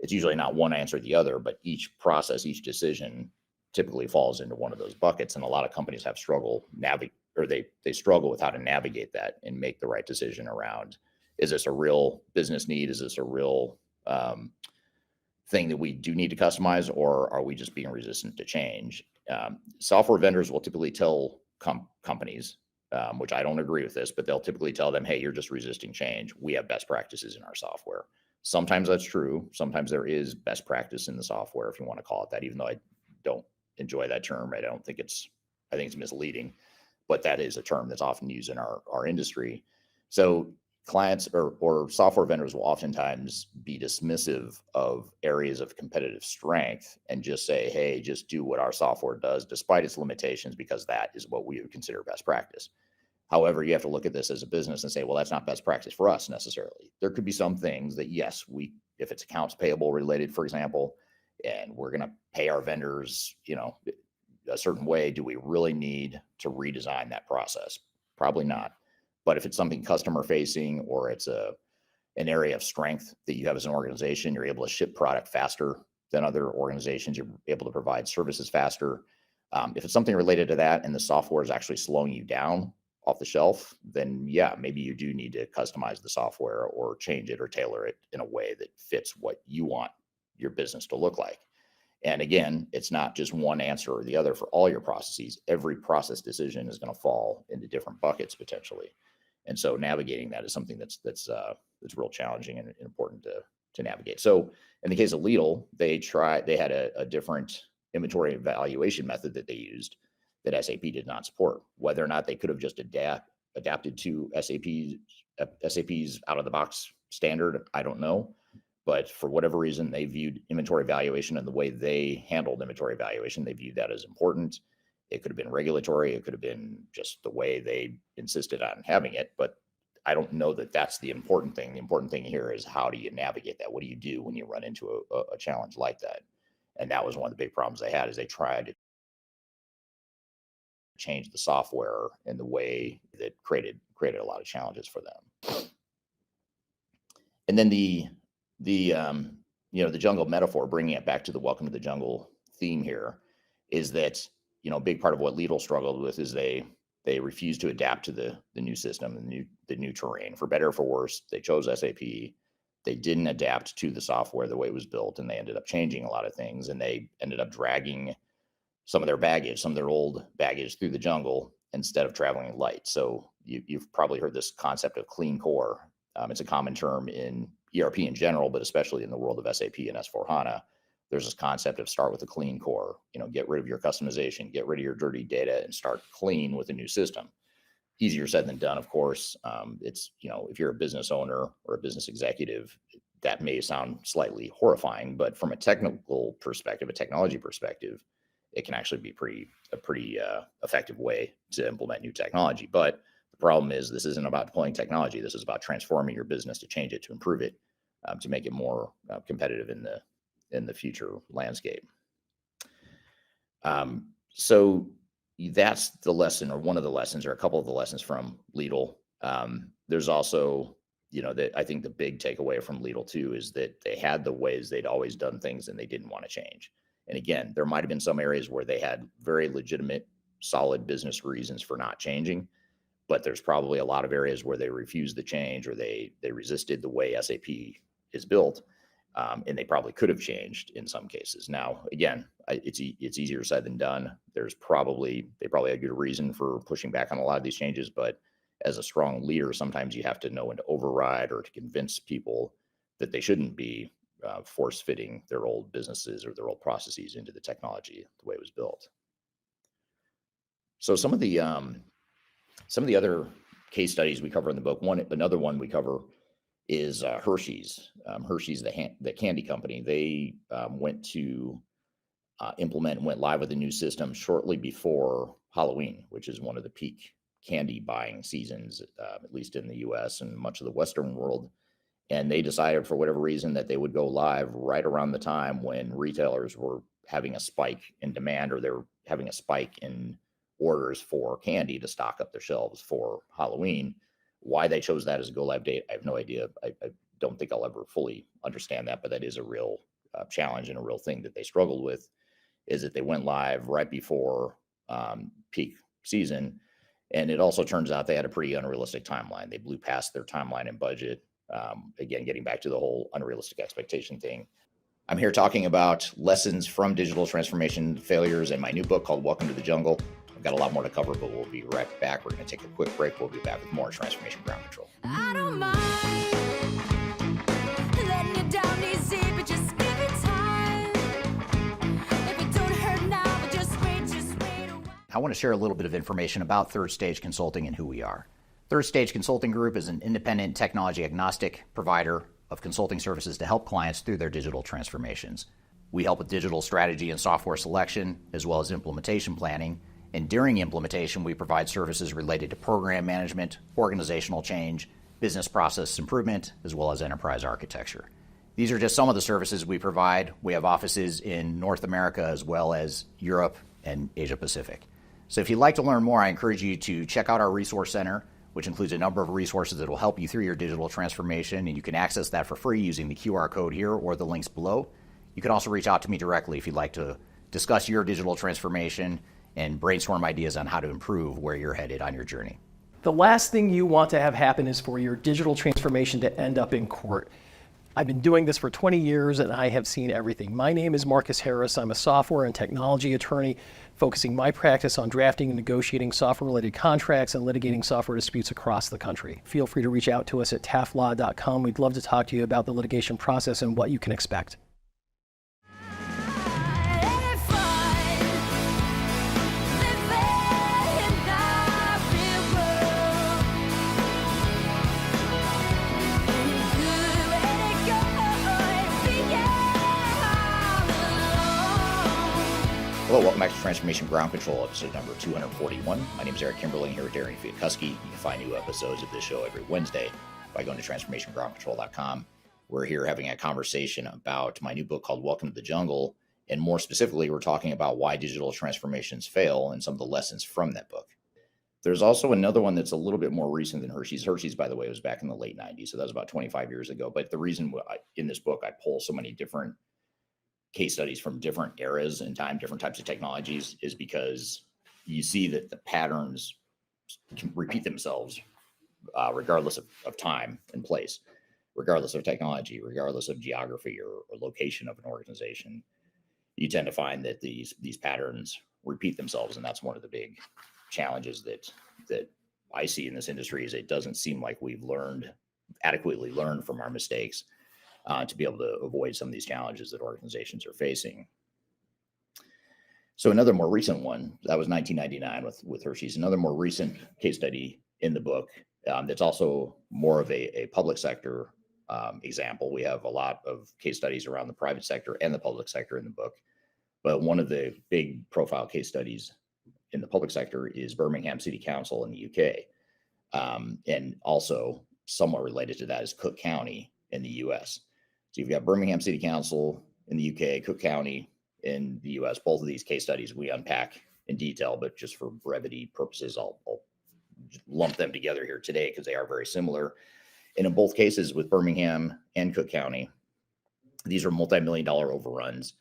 it's usually not one answer or the other, but each process, each decision typically falls into one of those buckets. And a lot of companies have they struggle with how to navigate that and make the right decision around, is this a real business need? Is this a real thing that we do need to customize, or are we just being resistant to change? Software vendors will typically tell companies, which I don't agree with this, but they'll typically tell them, hey, you're just resisting change. We have best practices in our software. Sometimes that's true. Sometimes there is best practice in the software, if you want to call it that, even though I don't enjoy that term. I think it's misleading, but that is a term that's often used in our industry. So clients or software vendors will oftentimes be dismissive of areas of competitive strength and just say, hey, just do what our software does despite its limitations, because that is what we would consider best practice. However, you have to look at this as a business and say, well, that's not best practice for us necessarily. There could be some things that, yes, if it's accounts payable related, for example, and we're going to pay our vendors, a certain way, do we really need to redesign that process? Probably not. But if it's something customer facing, or it's an area of strength that you have as an organization, you're able to ship product faster than other organizations, you're able to provide services faster. If it's something related to that and the software is actually slowing you down off the shelf, then yeah, maybe you do need to customize the software or change it or tailor it in a way that fits what you want your business to look like. And again, it's not just one answer or the other for all your processes. Every process decision is going to fall into different buckets potentially. And so navigating that is something that's real challenging and important to navigate. So in the case of Lidl, they had a different inventory evaluation method that they used that SAP did not support. Whether or not they could have just adapted to SAP's out of the box standard, I don't know. But for whatever reason, they viewed inventory evaluation and the way they handled inventory evaluation, they viewed that as important. It could have been regulatory. It could have been just the way they insisted on having it. But I don't know that that's the important thing. The important thing here is, how do you navigate that? What do you do when you run into a challenge like that? And that was one of the big problems they had, is they tried to change the software in the way that created a lot of challenges for them. And then the jungle metaphor, bringing it back to the Welcome to the Jungle theme here, is that, a big part of what Lidl struggled with is they refused to adapt to the new system and the new terrain. For better or for worse, they chose SAP. They didn't adapt to the software the way it was built, and they ended up changing a lot of things, and they ended up dragging some of their old baggage through the jungle instead of traveling light. So you've probably heard this concept of clean core. It's a common term in ERP in general, but especially in the world of SAP and S/4HANA. There's this concept of start with a clean core, get rid of your customization, get rid of your dirty data, and start clean with a new system. Easier said than done, of course. It's, if you're a business owner or a business executive, that may sound slightly horrifying, but from a technical perspective, a technology perspective, it can actually be a pretty effective way to implement new technology. But the problem is, this isn't about deploying technology. This is about transforming your business to change it, to improve it, to make it more competitive in the future landscape. So that's the lesson, or one of the lessons, or a couple of the lessons from Lidl. There's also, I think the big takeaway from Lidl too is that they had the ways they'd always done things and they didn't want to change. And again, there might have been some areas where they had very legitimate, solid business reasons for not changing, but there's probably a lot of areas where they refused the change, or they resisted the way SAP is built. And they probably could have changed in some cases. Now, again, it's easier said than done. They probably had good reason for pushing back on a lot of these changes, but as a strong leader, sometimes you have to know when to override or to convince people that they shouldn't be force fitting their old businesses or their old processes into the technology the way it was built. So some of the other case studies we cover in the book, another one we cover is Hershey's. Hershey's, the candy company. They went to implement and went live with a new system shortly before Halloween, which is one of the peak candy buying seasons, at least in the US and much of the Western world. And they decided, for whatever reason, that they would go live right around the time when retailers were having a spike in demand, or they're having a spike in orders for candy to stock up their shelves for Halloween. Why they chose that as a go live date, I have no idea. I don't think I'll ever fully understand that, but that is a real challenge and a real thing that they struggled with, is that they went live right before peak season. And it also turns out they had a pretty unrealistic timeline. They blew past their timeline and budget. Again, getting back to the whole unrealistic expectation thing. I'm here talking about lessons from digital transformation failures in my new book called Welcome to the Jungle. I've got a lot more to cover, but we'll be right back. We're going to take a quick break. We'll be back with more Transformation Ground Control. I don't mind letting you down easy, but just give it time. If it don't hurt now, but just wait a while. I want to share a little bit of information about Third Stage Consulting and who we are. Third Stage Consulting Group is an independent, technology agnostic provider of consulting services to help clients through their digital transformations. We help with digital strategy and software selection, as well as implementation planning. And during implementation, we provide services related to program management, organizational change, business process improvement, as well as enterprise architecture. These are just some of the services we provide. We have offices in North America as well as Europe and Asia Pacific. So if you'd like to learn more, I encourage you to check out our resource center, which includes a number of resources that will help you through your digital transformation, and you can access that for free using the QR code here or the links below. You can also reach out to me directly if you'd like to discuss your digital transformation and brainstorm ideas on how to improve where you're headed on your journey. The last thing you want to have happen is for your digital transformation to end up in court. I've been doing this for 20 years and I have seen everything. My name is Marcus Harris. I'm a software and technology attorney focusing my practice on drafting and negotiating software-related contracts and litigating software disputes across the country. Feel free to reach out to us at taftlaw.com. We'd love to talk to you about the litigation process and what you can expect. Hello, welcome back to Transformation Ground Control, episode number 241. My name is Eric Kimberling here with Darian Chwialkowski. You can find new episodes of this show every Wednesday by going to transformationgroundcontrol.com. We're here having a conversation about my new book called Welcome to the Jungle, and more specifically, we're talking about why digital transformations fail and some of the lessons from that book. There's also another one that's a little bit more recent than Hershey's. Hershey's, by the way, was back in the late 90s, so that was about 25 years ago. But the reason in this book I pull so many different case studies from different eras in time, different types of technologies, is because you see that the patterns can repeat themselves regardless of time and place, regardless of technology, regardless of geography or location of an organization. You tend to find that these patterns repeat themselves, and that's one of the big challenges that I see in this industry. Is it doesn't seem like we've adequately learned from our mistakes to be able to avoid some of these challenges that organizations are facing. So another more recent one, that was 1999 with Hershey's. Another more recent case study in the book that's also more of a public sector example. We have a lot of case studies around the private sector and the public sector in the book. But one of the big profile case studies in the public sector is Birmingham City Council in the UK. And also somewhat related to that is Cook County in the US. So you've got Birmingham City Council in the UK, Cook County in the US. Both of these case studies we unpack in detail, but just for brevity purposes, I'll lump them together here today because they are very similar. And in both cases with Birmingham and Cook County, these are multi-million-dollar overruns.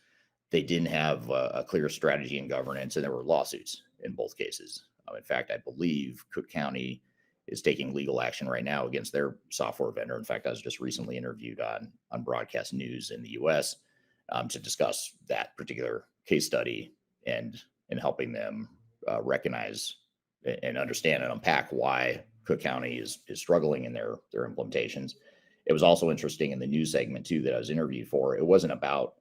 They didn't have a clear strategy and governance, and there were lawsuits in both cases. In fact, I believe Cook County is taking legal action right now against their software vendor. In fact, I was just recently interviewed on broadcast news in the US to discuss that particular case study and helping them recognize and understand and unpack why Cook County is struggling in their implementations. It was also interesting in the news segment too that I was interviewed for. It wasn't about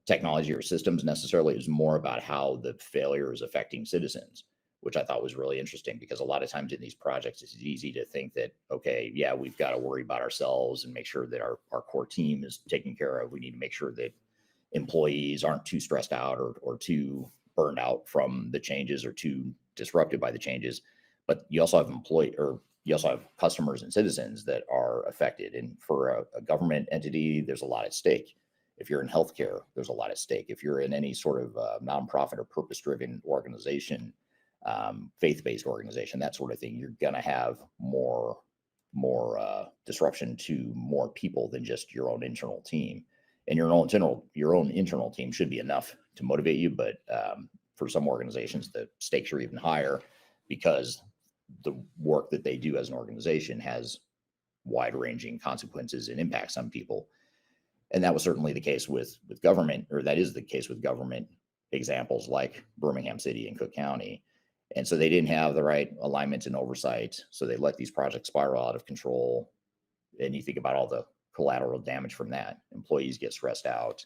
technology or systems necessarily. It was more about how the failure is affecting citizens, which I thought was really interesting because a lot of times in these projects, it's easy to think that, okay, yeah, we've got to worry about ourselves and make sure that our core team is taken care of. We need to make sure that employees aren't too stressed out or too burned out from the changes or too disrupted by the changes. But you also have customers and citizens that are affected. And for a government entity, there's a lot at stake. If you're in healthcare, there's a lot at stake. If you're in any sort of nonprofit or purpose-driven organization, faith-based organization, that sort of thing, you're going to have more disruption to more people than just your own internal team. And your own internal team should be enough to motivate you, but for some organizations, the stakes are even higher because the work that they do as an organization has wide-ranging consequences and impacts on people. And that was certainly the case with government, or that is the case with government examples like Birmingham City and Cook County. And so they didn't have the right alignment and oversight. So they let these projects spiral out of control. And you think about all the collateral damage from that. Employees get stressed out.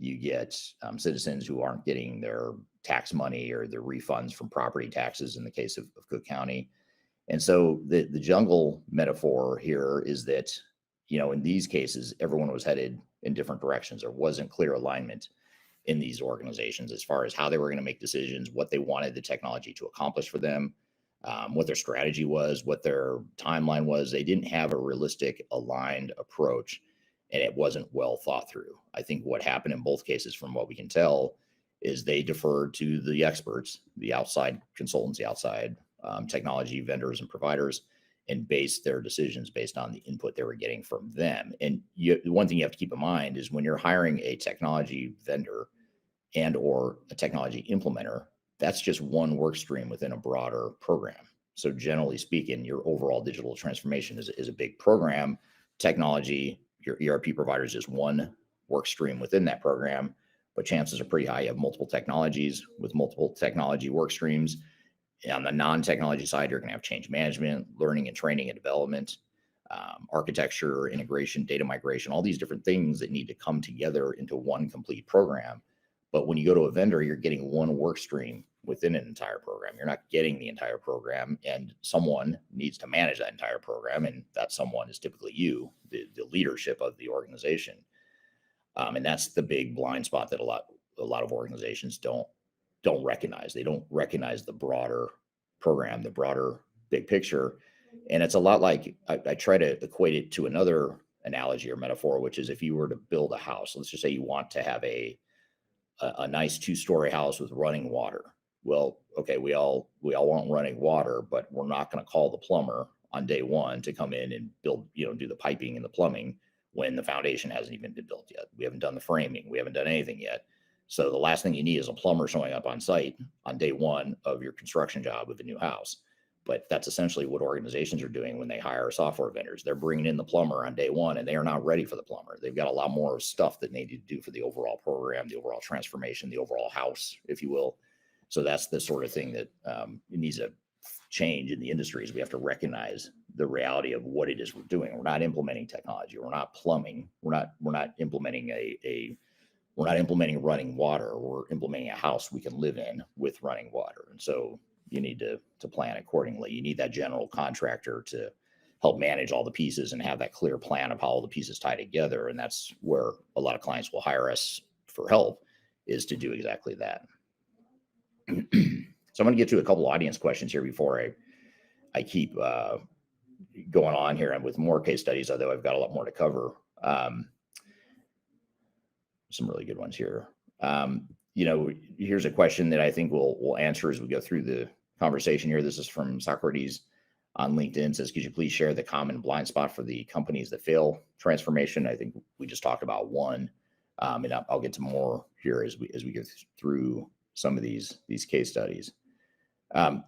You get citizens who aren't getting their tax money or their refunds from property taxes in the case of Cook County. And so the jungle metaphor here is that, in these cases, everyone was headed in different directions. There wasn't clear alignment in these organizations as far as how they were going to make decisions, what they wanted the technology to accomplish for them, what their strategy was, what their timeline was. They didn't have a realistic, aligned approach, and it wasn't well thought through. I think what happened in both cases, from what we can tell, is they deferred to the experts, the outside consultants, the outside technology vendors and providers, and based their decisions based on the input they were getting from them. And one thing you have to keep in mind is when you're hiring a technology vendor and or a technology implementer, that's just one work stream within a broader program. So generally speaking, your overall digital transformation is a big program. Technology, your ERP provider is just one work stream within that program, but chances are pretty high you have multiple technologies with multiple technology work streams. On the non-technology side, you're going to have change management, learning and training and development, architecture, integration, data migration, all these different things that need to come together into one complete program. But when you go to a vendor, you're getting one work stream within an entire program. You're not getting the entire program, and someone needs to manage that entire program. And that someone is typically you, the leadership of the organization. And that's the big blind spot that a lot of organizations don't recognize. They don't recognize the broader program, the broader big picture. And it's a lot like, I try to equate it to another analogy or metaphor, which is if you were to build a house, let's just say you want to have a nice 2-story house with running water. Well, okay, we all want running water, but we're not going to call the plumber on day one to come in and build, do the piping and the plumbing when the foundation hasn't even been built yet. We haven't done the framing. We haven't done anything yet. So the last thing you need is a plumber showing up on site on day one of your construction job of a new house. But that's essentially what organizations are doing when they hire software vendors. They're bringing in the plumber on day one, and they are not ready for the plumber. They've got a lot more stuff that they need to do for the overall program, the overall transformation, the overall house, if you will. So that's the sort of thing that needs a change in the industry. Is we have to recognize the reality of what it is we're doing. We're not implementing technology. We're not plumbing. We're not implementing we're not implementing running water. We're implementing a house we can live in with running water. And so you need to plan accordingly. You need that general contractor to help manage all the pieces and have that clear plan of how all the pieces tie together. And that's where a lot of clients will hire us for help, is to do exactly that. So I'm going to get to a couple of audience questions here before I keep going on here and with more case studies, although I've got a lot more to cover. Some really good ones here. Here's a question that I think we'll answer as we go through the conversation here. This is from Socrates on LinkedIn. It says, could you please share the common blind spot for the companies that fail transformation? I think we just talked about one, and I'll get to more here as we go through some of these case studies.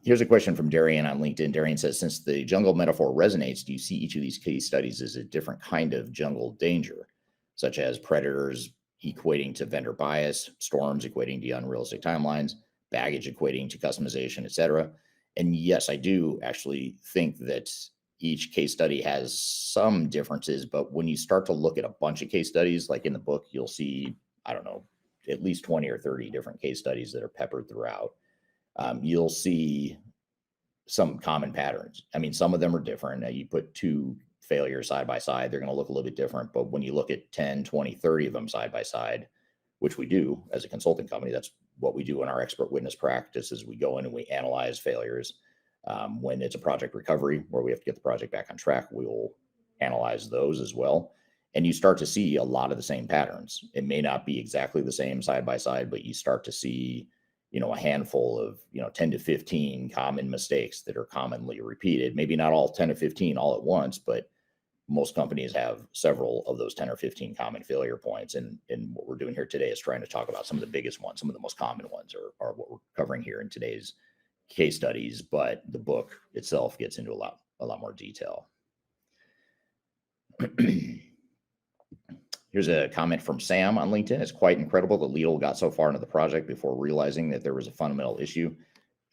Here's a question from Darian on LinkedIn. Darian says, since the jungle metaphor resonates, do you see each of these case studies as a different kind of jungle danger, such as predators equating to vendor bias, storms equating to unrealistic timelines, baggage equating to customization, etc.? And yes, I do actually think that each case study has some differences, but when you start to look at a bunch of case studies, like in the book, you'll see, I don't know, at least 20 or 30 different case studies that are peppered throughout. You'll see some common patterns. I mean, some of them are different. Now, you put two failures side by side, they're going to look a little bit different. But when you look at 10, 20, 30 of them side by side, which we do as a consulting company, that's what we do in our expert witness practice, is we go in and we analyze failures. When it's a project recovery where we have to get the project back on track, we will analyze those as well. And you start to see a lot of the same patterns. It may not be exactly the same side by side, but you start to see, a handful of, 10 to 15 common mistakes that are commonly repeated. Maybe not all 10 to 15 all at once, but most companies have several of those 10 or 15 common failure points. And what we're doing here today is trying to talk about some of the biggest ones, some of the most common ones are what we're covering here in today's case studies, but the book itself gets into a lot more detail. Here's a comment from Sam on LinkedIn. It's quite incredible that Lidl got so far into the project before realizing that there was a fundamental issue.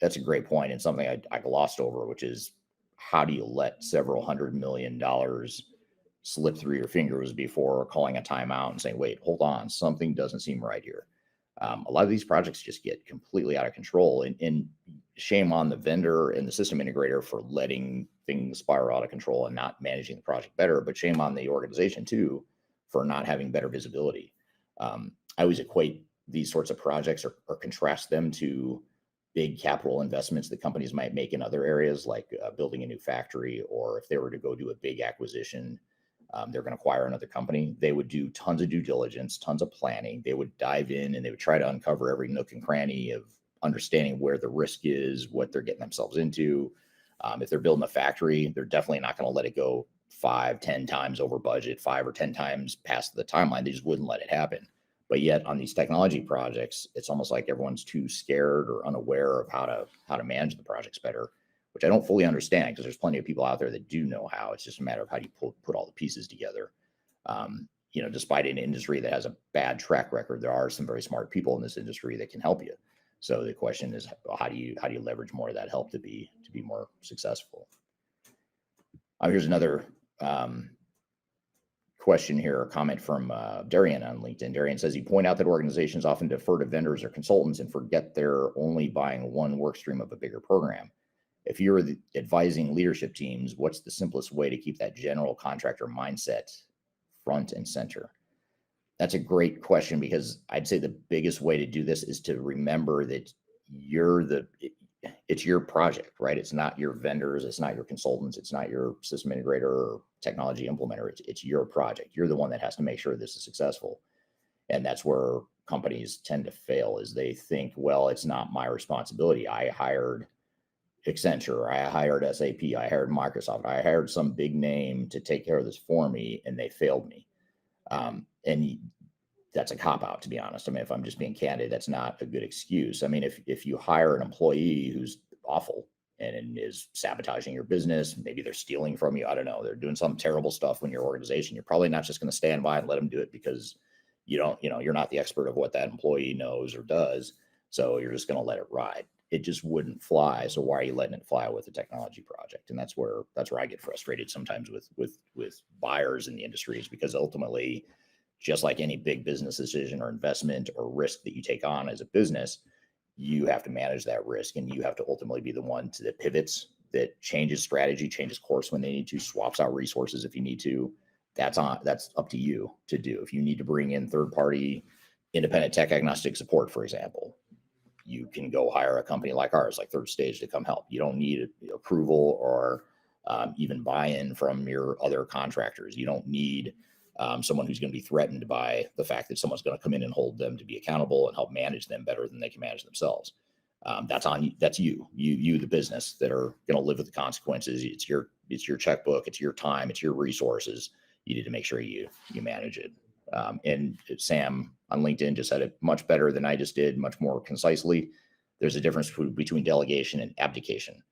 That's a great point, and something I glossed over, which is how do you let several $100 million slip through your fingers before calling a timeout and saying, wait, hold on, something doesn't seem right here. A lot of these projects just get completely out of control, and shame on the vendor and the system integrator for letting things spiral out of control and not managing the project better, but shame on the organization too for not having better visibility. I always equate these sorts of projects or contrast them to big capital investments that companies might make in other areas, like building a new factory, or if they were to go do a big acquisition, they're going to acquire another company. They would do tons of due diligence, tons of planning. They would dive in and they would try to uncover every nook and cranny of understanding where the risk is, what they're getting themselves into. If they're building a factory, they're definitely not going to let it go 5-10 times over budget, 5 or 10 times past the timeline. They just wouldn't let it happen. But yet on these technology projects, it's almost like everyone's too scared or unaware of how to manage the projects better, which I don't fully understand, because there's plenty of people out there that do know how. It's just a matter of how do you put all the pieces together. Despite an industry that has a bad track record, there are some very smart people in this industry that can help you. So the question is, how do you leverage more of that help to be more successful? Here's another question here, a comment from Darian on LinkedIn. Darian says, you point out that organizations often defer to vendors or consultants and forget they're only buying one work stream of a bigger program. If you're advising leadership teams, what's the simplest way to keep that general contractor mindset front and center? That's a great question, because I'd say the biggest way to do this is to remember that it's your project, right? It's not your vendors, it's not your consultants, it's not your system integrator or technology implementer. It's your project. You're the one that has to make sure this is successful. And that's where companies tend to fail, is they think, well, it's not my responsibility. I hired Accenture, I hired SAP, I hired Microsoft, I hired some big name to take care of this for me, and they failed me. And that's a cop-out, to be honest. I mean, if I'm just being candid, that's not a good excuse. I mean, if you hire an employee who's awful and is sabotaging your business, maybe they're stealing from you, I don't know, they're doing some terrible stuff in your organization, you're probably not just going to stand by and let them do it because you're not the expert of what that employee knows or does. So you're just going to let it ride. It just wouldn't fly. So why are you letting it fly with a technology project? And that's where I get frustrated sometimes with buyers in the industry, is because ultimately, just like any big business decision or investment or risk that you take on as a business, you have to manage that risk, and you have to ultimately be the one that pivots, that changes strategy, changes course when they need to, swaps out resources if you need to. That's up to you to do. If you need to bring in third-party independent tech agnostic support, for example, you can go hire a company like ours, like Third Stage, to come help. You don't need approval or even buy-in from your other contractors. You don't need someone who's going to be threatened by the fact that someone's going to come in and hold them to be accountable and help manage them better than they can manage themselves. That's you, the business, that are going to live with the consequences. It's your checkbook, it's your time, it's your resources. You need to make sure you manage it. And Sam on LinkedIn just said it much better than I just did, much more concisely. There's a difference between delegation and abdication,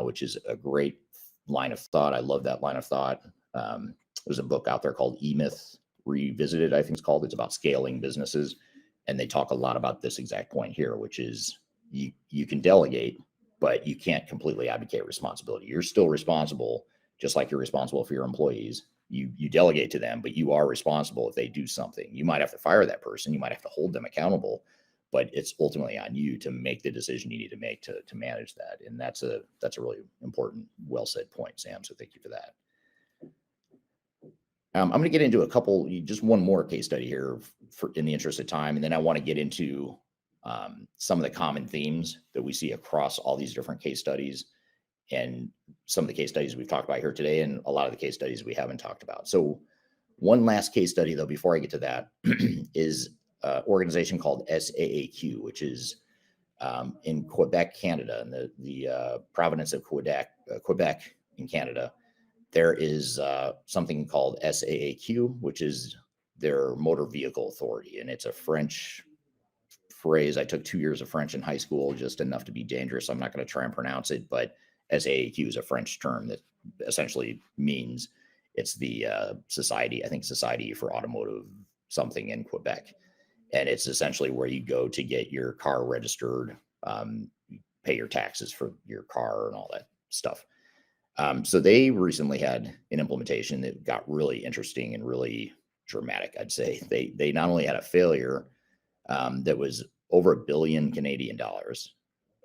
which is a great line of thought. I love that line of thought. There's a book out there called E-Myth Revisited, I think it's called. It's about scaling businesses. And they talk a lot about this exact point here, which is you can delegate, but you can't completely abdicate responsibility. You're still responsible, just like you're responsible for your employees. You delegate to them, but you are responsible if they do something. You might have to fire that person. You might have to hold them accountable, but it's ultimately on you to make the decision you need to make to manage that. And that's a really important, well said point, Sam. So thank you for that. I'm going to get into just one more case study here in the interest of time. And then I want to get into some of the common themes that we see across all these different case studies, and some of the case studies we've talked about here today, and a lot of the case studies we haven't talked about. So One last case study, though, before I get to that, is an organization called SAAQ, which is in Quebec, Canada, in the province of Quebec in Canada. There is something called SAAQ, which is their motor vehicle authority, and it's a French phrase. I took 2 years of French in high school, just enough to be dangerous. I'm not going to try and pronounce it, but SAAQ is a French term that essentially means it's the society, I think Society for Automotive something in Quebec. And it's essentially where you go to get your car registered, pay your taxes for your car and all that stuff. So they recently had an implementation that got really interesting and really dramatic, I'd say. They not only had a failure that was over $1 billion Canadian dollars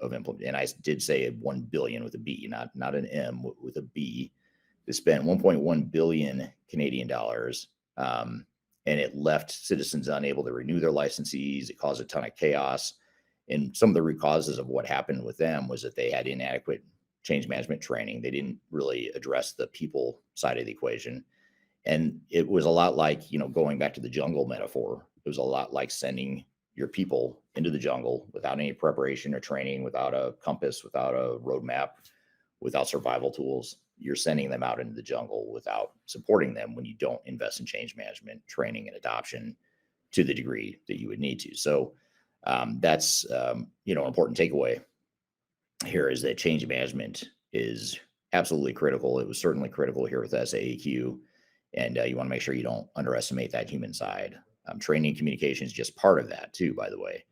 of implement, and I did say 1 billion with a B, not an M, with a B. They spent 1.1 billion Canadian dollars, and it left citizens unable to renew their licenses. It caused a ton of chaos. And some of the root causes of what happened with them was that they had inadequate change management training. They didn't really address the people side of the equation. And it was a lot like, going back to the jungle metaphor, it was a lot like sending your people into the jungle without any preparation or training, without a compass, without a roadmap, without survival tools. You're sending them out into the jungle without supporting them when you don't invest in change management, training, and adoption to the degree that you would need to. So that's, an important takeaway here is that change management is absolutely critical. It was certainly critical here with SAAQ. And you want to make sure you don't underestimate that human side. Training and communication is just part of that too, by the way.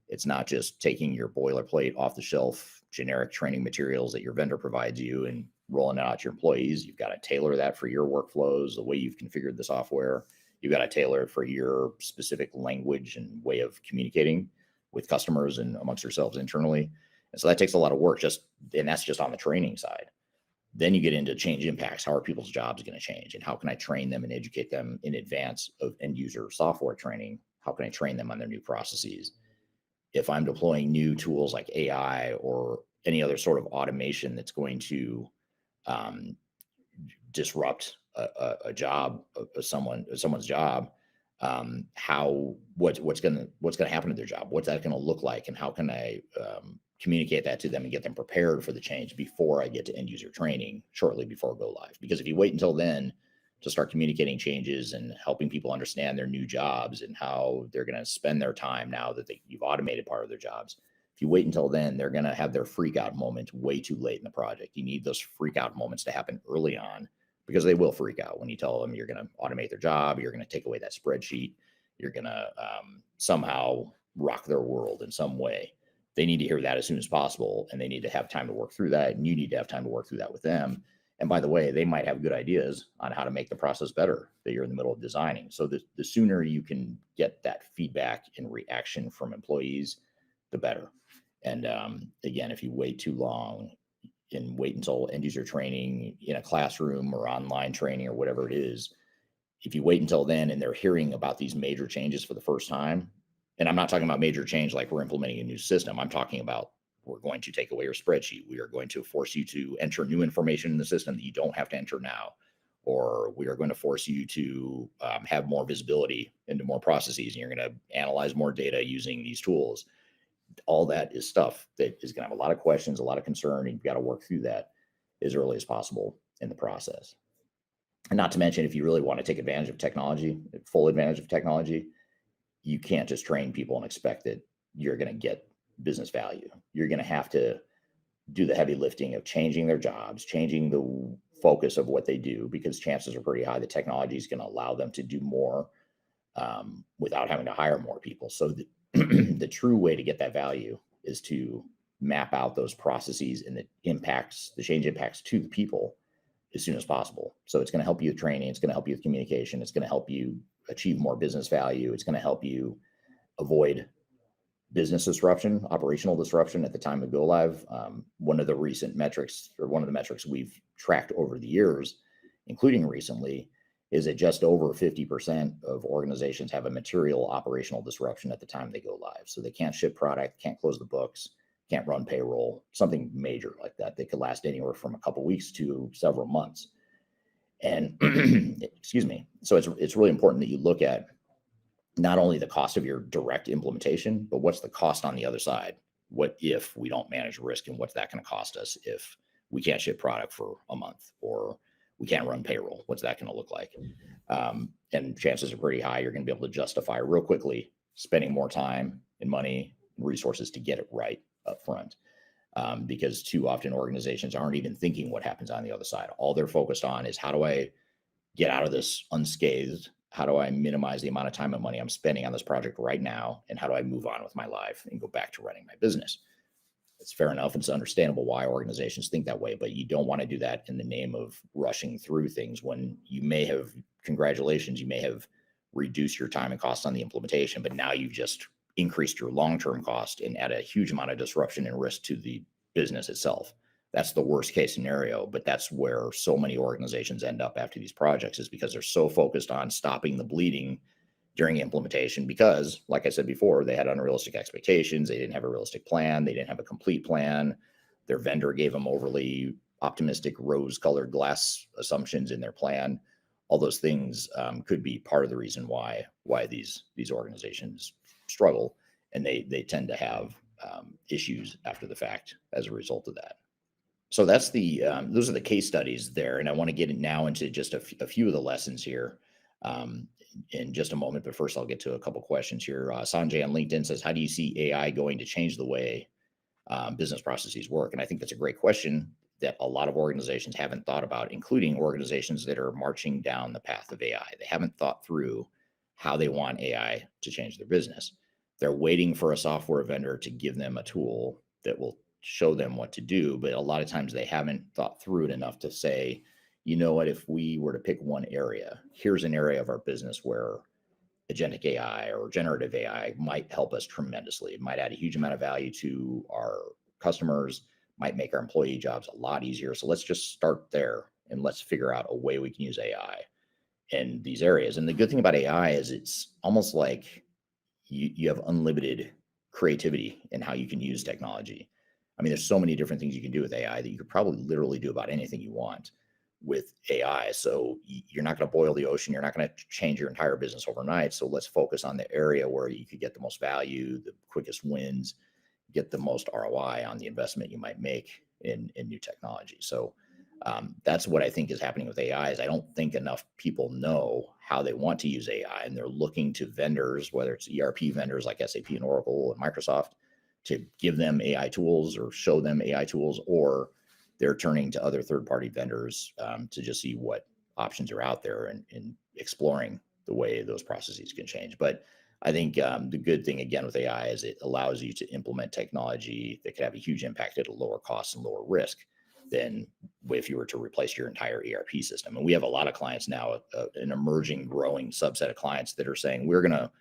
It's not just taking your boilerplate off the shelf, generic training materials that your vendor provides you and rolling it out to your employees. You've got to tailor that for your workflows, the way you've configured the software. You've got to tailor it for your specific language and way of communicating with customers and amongst yourselves internally. And so that takes a lot of work, and that's just on the training side. Then you get into change impacts. How are people's jobs going to change? And how can I train them and educate them in advance of end user software training? How can I train them on their new processes? If I'm deploying new tools like AI or any other sort of automation that's going to disrupt a job, someone's job, what's going to happen to their job? What's that going to look like? And how can I communicate that to them and get them prepared for the change before I get to end user training shortly before go live? Because if you wait until then to start communicating changes and helping people understand their new jobs and how they're going to spend their time now that you've automated part of their jobs, if you wait until then, they're going to have their freak out moment way too late in the project. You need those freak out moments to happen early on, because they will freak out when you tell them you're going to automate their job, you're going to take away that spreadsheet, you're going to somehow rock their world in some way. They need to hear that as soon as possible, and they need to have time to work through that, and you need to have time to work through that with them. And by the way, they might have good ideas on how to make the process better that you're in the middle of designing. So the sooner you can get that feedback and reaction from employees, the better. And again, if you wait too long and wait until end user training in a classroom or online training or whatever it is, if you wait until then and they're hearing about these major changes for the first time, and I'm not talking about major change like we're implementing a new system. I'm talking about we're going to take away your spreadsheet. We are going to force you to enter new information in the system that you don't have to enter now. Or we are going to force you to have more visibility into more processes, and you're going to analyze more data using these tools. All that is stuff that is going to have a lot of questions, a lot of concern, and you've got to work through that as early as possible in the process. And not to mention, if you really want to take advantage of technology, full advantage of technology, you can't just train people and expect that you're going to get business value. You're going to have to do the heavy lifting of changing their jobs, changing the focus of what they do, because chances are pretty high the technology is going to allow them to do more without having to hire more people. So the true way to get that value is to map out those processes and the change impacts to the people as soon as possible. So it's going to help you with training. It's going to help you with communication. It's going to help you achieve more business value. It's going to help you avoid business disruption, operational disruption at the time of go live. One of the recent metrics, or one of the metrics we've tracked over the years, including recently, is that just over 50% of organizations have a material operational disruption at the time they go live. So they can't ship product, can't close the books, can't run payroll, something major like that. They could last anywhere from a couple of weeks to several months. And excuse me. So it's really important that you look at not only the cost of your direct implementation, but what's the cost on the other side? What if we don't manage risk, and what's that going to cost us if we can't ship product for a month, or we can't run payroll? What's that going to look like? And chances are pretty high you're going to be able to justify real quickly spending more time and money and resources to get it right up front. Because too often organizations aren't even thinking what happens on the other side. All they're focused on is, how do I get out of this unscathed? How do I minimize the amount of time and money I'm spending on this project right now? And how do I move on with my life and go back to running my business? It's fair enough. It's understandable why organizations think that way, but you don't want to do that in the name of rushing through things when you may have, congratulations, you may have reduced your time and cost on the implementation, but now you've just increased your long-term cost and add a huge amount of disruption and risk to the business itself. That's the worst case scenario, but that's where so many organizations end up after these projects, is because they're so focused on stopping the bleeding during implementation, because, like I said before, they had unrealistic expectations. They didn't have a realistic plan. They didn't have a complete plan. Their vendor gave them overly optimistic rose-colored glass assumptions in their plan. All those things could be part of the reason why these organizations struggle, and they tend to have issues after the fact as a result of that. So that's those are the case studies there, and I want to get now into just a few of the lessons here in just a moment. But first, I'll get to a couple questions here. Sanjay on LinkedIn says, "How do you see AI going to change the way business processes work?" And I think that's a great question that a lot of organizations haven't thought about, including organizations that are marching down the path of AI. They haven't thought through how they want AI to change their business. They're waiting for a software vendor to give them a tool that will show them what to do, but a lot of times they haven't thought through it enough to say, you know what, if we were to pick one area, here's an area of our business where agentic AI or generative AI might help us tremendously. It might add a huge amount of value to our customers, might make our employee jobs a lot easier. So let's just start there and let's figure out a way we can use AI in these areas. And the good thing about AI is it's almost like you have unlimited creativity in how you can use technology. I mean, there's so many different things you can do with AI that you could probably literally do about anything you want with AI. So you're not going to boil the ocean. You're not going to change your entire business overnight. So let's focus on the area where you could get the most value, the quickest wins, get the most ROI on the investment you might make in new technology. So that's what I think is happening with AI. Is I don't think enough people know how they want to use AI, and they're looking to vendors, whether it's ERP vendors like SAP and Oracle and Microsoft, to give them AI tools or show them AI tools, or they're turning to other third-party vendors to just see what options are out there and exploring the way those processes can change. But I think the good thing, again, with AI is it allows you to implement technology that could have a huge impact at a lower cost and lower risk than if you were to replace your entire ERP system. And we have a lot of clients now, an emerging, growing subset of clients that are saying, we're gonna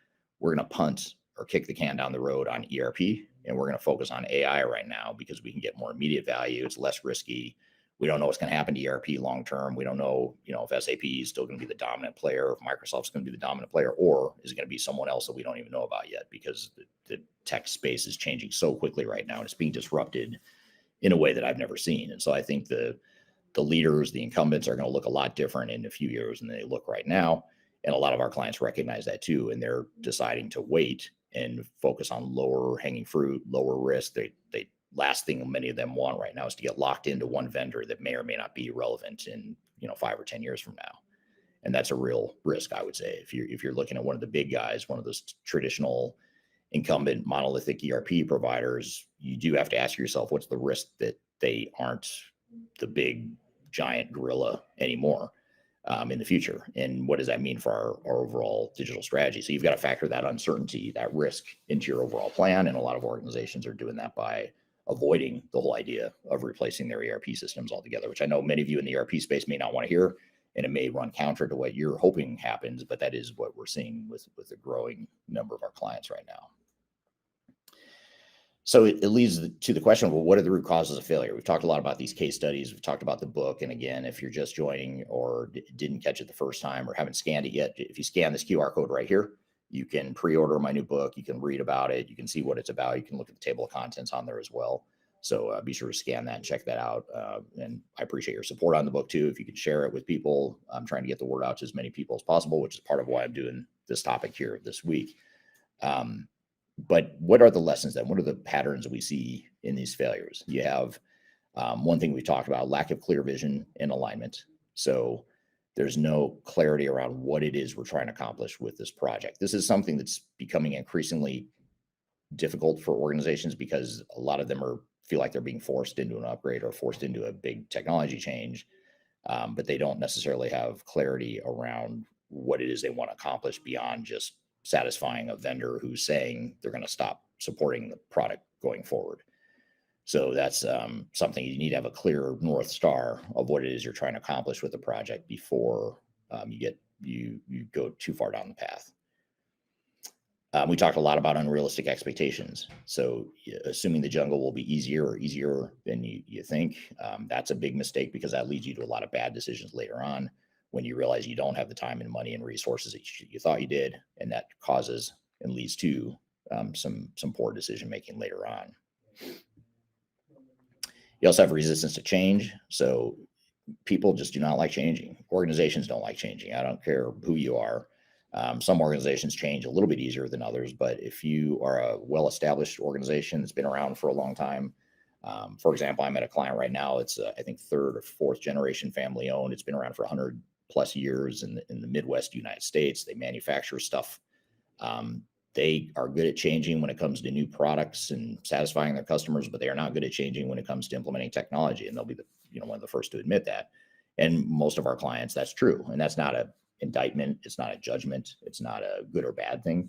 punt or kick the can down the road on ERP, and we're going to focus on AI right now because we can get more immediate value. It's less risky. We don't know what's going to happen to ERP long term. We don't know, if SAP is still going to be the dominant player, if Microsoft's going to be the dominant player, or is it going to be someone else that we don't even know about yet, because the tech space is changing so quickly right now, and it's being disrupted in a way that I've never seen. And so I think the leaders, the incumbents, are going to look a lot different in a few years than they look right now. And a lot of our clients recognize that too, and they're deciding to wait and focus on lower hanging fruit, lower risk. They last thing many of them want right now is to get locked into one vendor that may or may not be relevant in 5 or 10 years from now. And that's a real risk, I would say. If you're looking at one of the big guys, one of those traditional incumbent monolithic ERP providers, you do have to ask yourself, what's the risk that they aren't the big giant gorilla anymore in the future? And what does that mean for our overall digital strategy? So you've got to factor that uncertainty, that risk, into your overall plan. And a lot of organizations are doing that by avoiding the whole idea of replacing their ERP systems altogether, which I know many of you in the ERP space may not want to hear, and it may run counter to what you're hoping happens, but that is what we're seeing with a growing number of our clients right now. So it leads to the question, well, what are the root causes of failure? We've talked a lot about these case studies. We've talked about the book. And again, if you're just joining or didn't catch it the first time or haven't scanned it yet, if you scan this QR code right here, you can pre-order my new book. You can read about it. You can see what it's about. You can look at the table of contents on there as well. So be sure to scan that and check that out. And I appreciate your support on the book too. If you could share it with people, I'm trying to get the word out to as many people as possible, which is part of why I'm doing this topic here this week. But what are the lessons then? What are the patterns that we see in these failures? You have one thing we talked about, lack of clear vision and alignment. So there's no clarity around what it is we're trying to accomplish with this project. This is something that's becoming increasingly difficult for organizations because a lot of them feel like they're being forced into an upgrade or forced into a big technology change, but they don't necessarily have clarity around what it is they want to accomplish beyond just satisfying a vendor who's saying they're going to stop supporting the product going forward. So that's something you need to have a clear North Star of what it is you're trying to accomplish with the project before you go too far down the path. We talked a lot about unrealistic expectations. So assuming the jungle will be easier than you think, that's a big mistake because that leads you to a lot of bad decisions later on when you realize you don't have the time and money and resources that you thought you did, and that causes and leads to some poor decision making later on. You also have resistance to change. So people just do not like changing. Organizations don't like changing. I don't care who you are. Some organizations change a little bit easier than others, but if you are a well-established organization that's been around for a long time, for example, I'm at a client right now. It's I think third or fourth generation family owned. It's been around for 100 plus years in the Midwest United States. They manufacture stuff. They are good at changing when it comes to new products and satisfying their customers, but they are not good at changing when it comes to implementing technology. And they'll be one of the first to admit that. And most of our clients, that's true. And that's not a indictment. It's not a judgment. It's not a good or bad thing.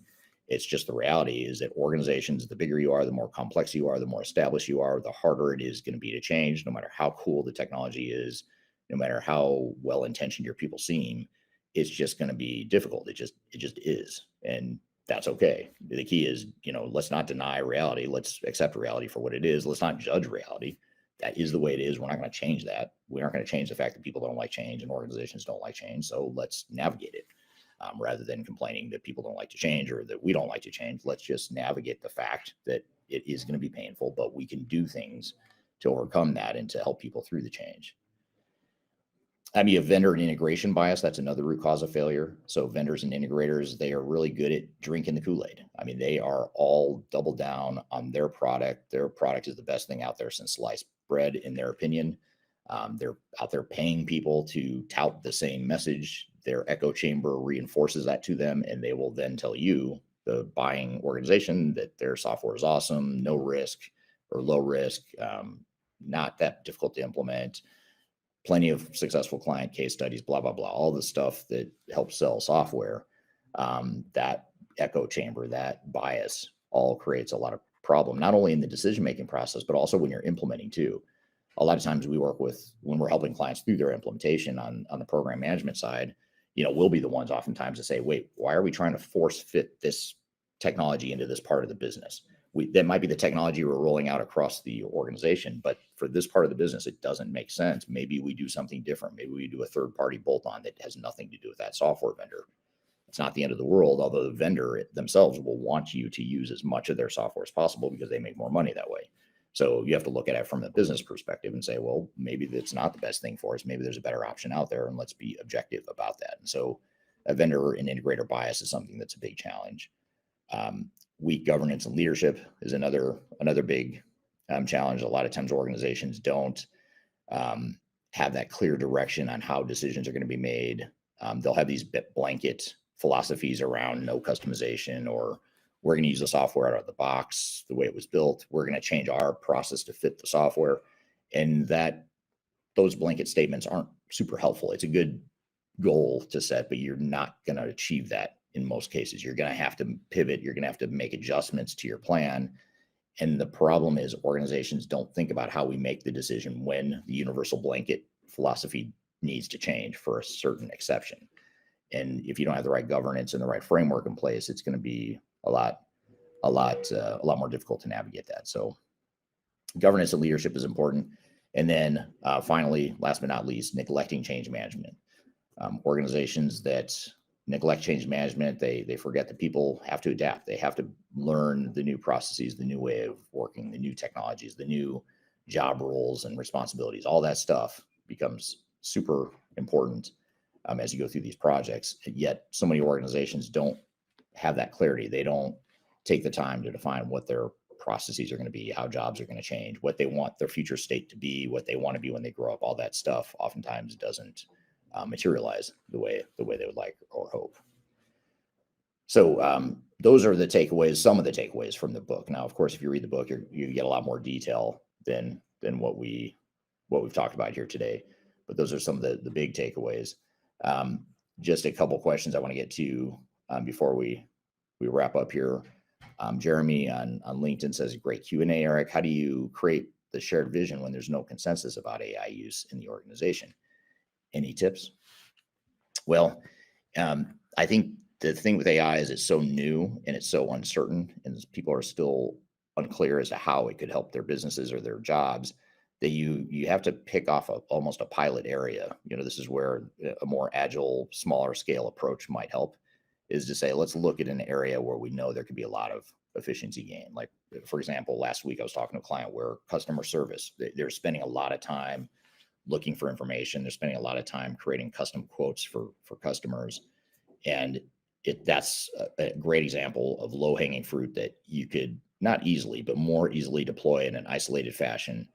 It's just the reality is that organizations, the bigger you are, the more complex you are, the more established you are, the harder it is going to be to change, no matter how cool the technology is, no matter how well-intentioned your people seem. It's just going to be difficult. It just is. And that's okay. The key is, let's not deny reality. Let's accept reality for what it is. Let's not judge reality. That is the way it is. We're not going to change that. We aren't going to change the fact that people don't like change and organizations don't like change. So let's navigate it rather than complaining that people don't like to change or that we don't like to change. Let's just navigate the fact that it is going to be painful, but we can do things to overcome that and to help people through the change. You have vendor and integration bias. That's another root cause of failure. So vendors and integrators, they are really good at drinking the Kool-Aid. They are all double down on their product. Their product is the best thing out there since sliced bread, in their opinion. They're out there paying people to tout the same message. Their echo chamber reinforces that to them, and they will then tell you, the buying organization, that their software is awesome, no risk or low risk, not that difficult to implement. Plenty of successful client case studies, blah, blah, blah, all the stuff that helps sell software. That echo chamber, that bias all creates a lot of problem, not only in the decision-making process, but also when you're implementing too. A lot of times we work with, when we're helping clients through their implementation on the program management side, we'll be the ones oftentimes to say, wait, why are we trying to force fit this technology into this part of the business? That might be the technology we're rolling out across the organization, but for this part of the business, it doesn't make sense. Maybe we do something different. Maybe we do a third-party bolt-on that has nothing to do with that software vendor. It's not the end of the world, although the vendor themselves will want you to use as much of their software as possible because they make more money that way. So you have to look at it from a business perspective and say, well, maybe that's not the best thing for us. Maybe there's a better option out there, and let's be objective about that. And so a vendor and integrator bias is something that's a big challenge. Weak governance and leadership is another big challenge. A lot of times organizations don't have that clear direction on how decisions are going to be made. They'll have these blanket philosophies around no customization, or we're going to use the software out of the box the way it was built. We're going to change our process to fit the software. And those blanket statements aren't super helpful. It's a good goal to set, but you're not going to achieve that in most cases. You're going to have to pivot. You're going to have to make adjustments to your plan. And the problem is organizations don't think about how we make the decision when the universal blanket philosophy needs to change for a certain exception. And if you don't have the right governance and the right framework in place, it's going to be a lot more difficult to navigate that. So governance and leadership is important. And then finally, last but not least, neglecting change management. Organizations that neglect change management, they forget that people have to adapt. They have to learn the new processes, the new way of working, the new technologies, the new job roles and responsibilities. All that stuff becomes super important as you go through these projects. And yet so many organizations don't have that clarity. They don't take the time to define what their processes are going to be, how jobs are going to change, what they want their future state to be, what they want to be when they grow up. All that stuff oftentimes doesn't materialize the way they would like or hope. So those are the takeaways, some of the takeaways from the book. Now, of course, if you read the book, you get a lot more detail than what we've talked about here today. But those are some of the big takeaways. Just a couple questions I want to get to before we wrap up here. Jeremy on LinkedIn says, great Q&A, Eric. How do you create the shared vision when there's no consensus about AI use in the organization? Any tips? Well, I think the thing with AI is it's so new and it's so uncertain, and people are still unclear as to how it could help their businesses or their jobs, that you have to pick off almost a pilot area. This is where a more agile, smaller scale approach might help, is to say, let's look at an area where we know there could be a lot of efficiency gain. Like, for example, last week I was talking to a client where customer service, they're spending a lot of time looking for information. They're spending a lot of time creating custom quotes for customers. And that's a great example of low-hanging fruit that you could not easily, but more easily deploy in an isolated fashion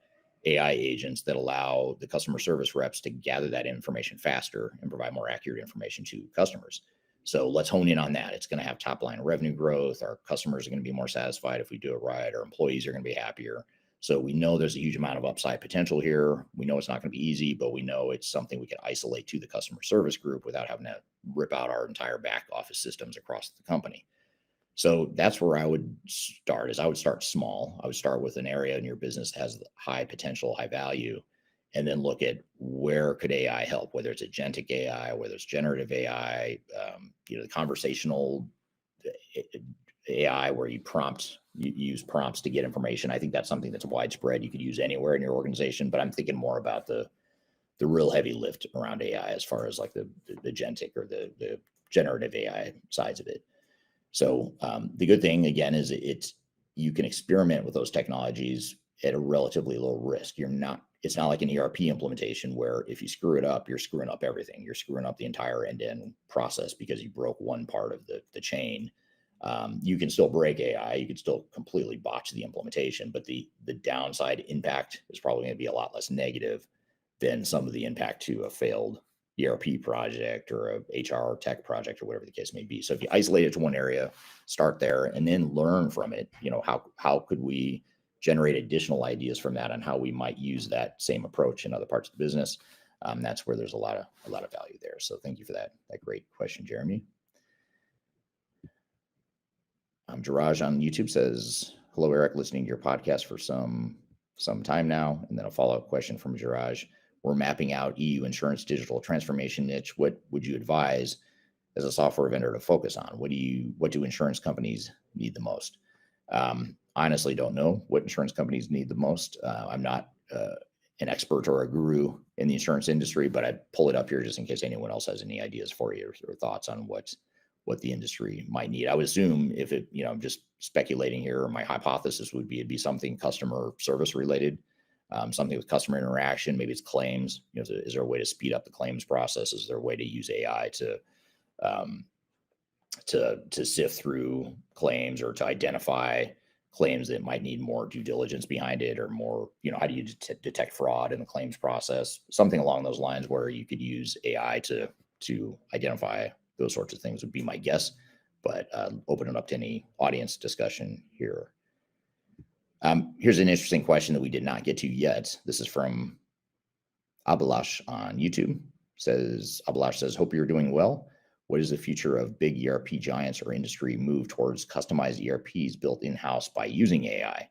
AI agents that allow the customer service reps to gather that information faster and provide more accurate information to customers. So let's hone in on that. It's going to have top line revenue growth. Our customers are going to be more satisfied if we do it right. Our employees are going to be happier. So we know there's a huge amount of upside potential here. We know it's not going to be easy, but we know it's something we can isolate to the customer service group without having to rip out our entire back office systems across the company. So that's where I would start. I would start small. I would start with an area in your business that has high potential, high value, and then look at where could AI help, whether it's agentic AI, whether it's generative AI, the conversational AI where you use prompts to get information. I think that's something that's widespread. You could use anywhere in your organization, but I'm thinking more about the real heavy lift around AI as far as like the agentic or the generative AI sides of it. So the good thing again is you can experiment with those technologies at a relatively low risk. It's not like an ERP implementation where if you screw it up, you're screwing up everything. You're screwing up the entire end-to-end process because you broke one part of the chain. You can still break AI. You can still completely botch the implementation, but the downside impact is probably going to be a lot less negative than some of the impact to a failed ERP project or a HR tech project or whatever the case may be. So if you isolate it to one area, start there, and then learn from it. How could we generate additional ideas from that on how we might use that same approach in other parts of the business? That's where there's a lot of value there. So thank you for that great question, Jeremy. Jiraj on YouTube says, hello, Eric, listening to your podcast for some time now. And then a follow-up question from Jiraj. We're mapping out EU insurance digital transformation niche. What would you advise as a software vendor to focus on? What do insurance companies need the most? Honestly, don't know what insurance companies need the most. I'm not an expert or a guru in the insurance industry, but I pull it up here just in case anyone else has any ideas for you or thoughts on what the industry might need. I would assume if I'm just speculating here, my hypothesis would be it'd be something customer service related. Something with customer interaction, maybe it's claims. Is there a way to speed up the claims process? Is there a way to use AI to sift through claims or to identify claims that might need more due diligence behind it, or more, how do you detect fraud in the claims process? Something along those lines where you could use AI to identify those sorts of things would be my guess, but open it up to any audience discussion here. Here's an interesting question that we did not get to yet. This is from Abhilash on YouTube. Abhilash says, hope you're doing well. What is the future of big ERP giants or industry move towards customized ERPs built in-house by using AI?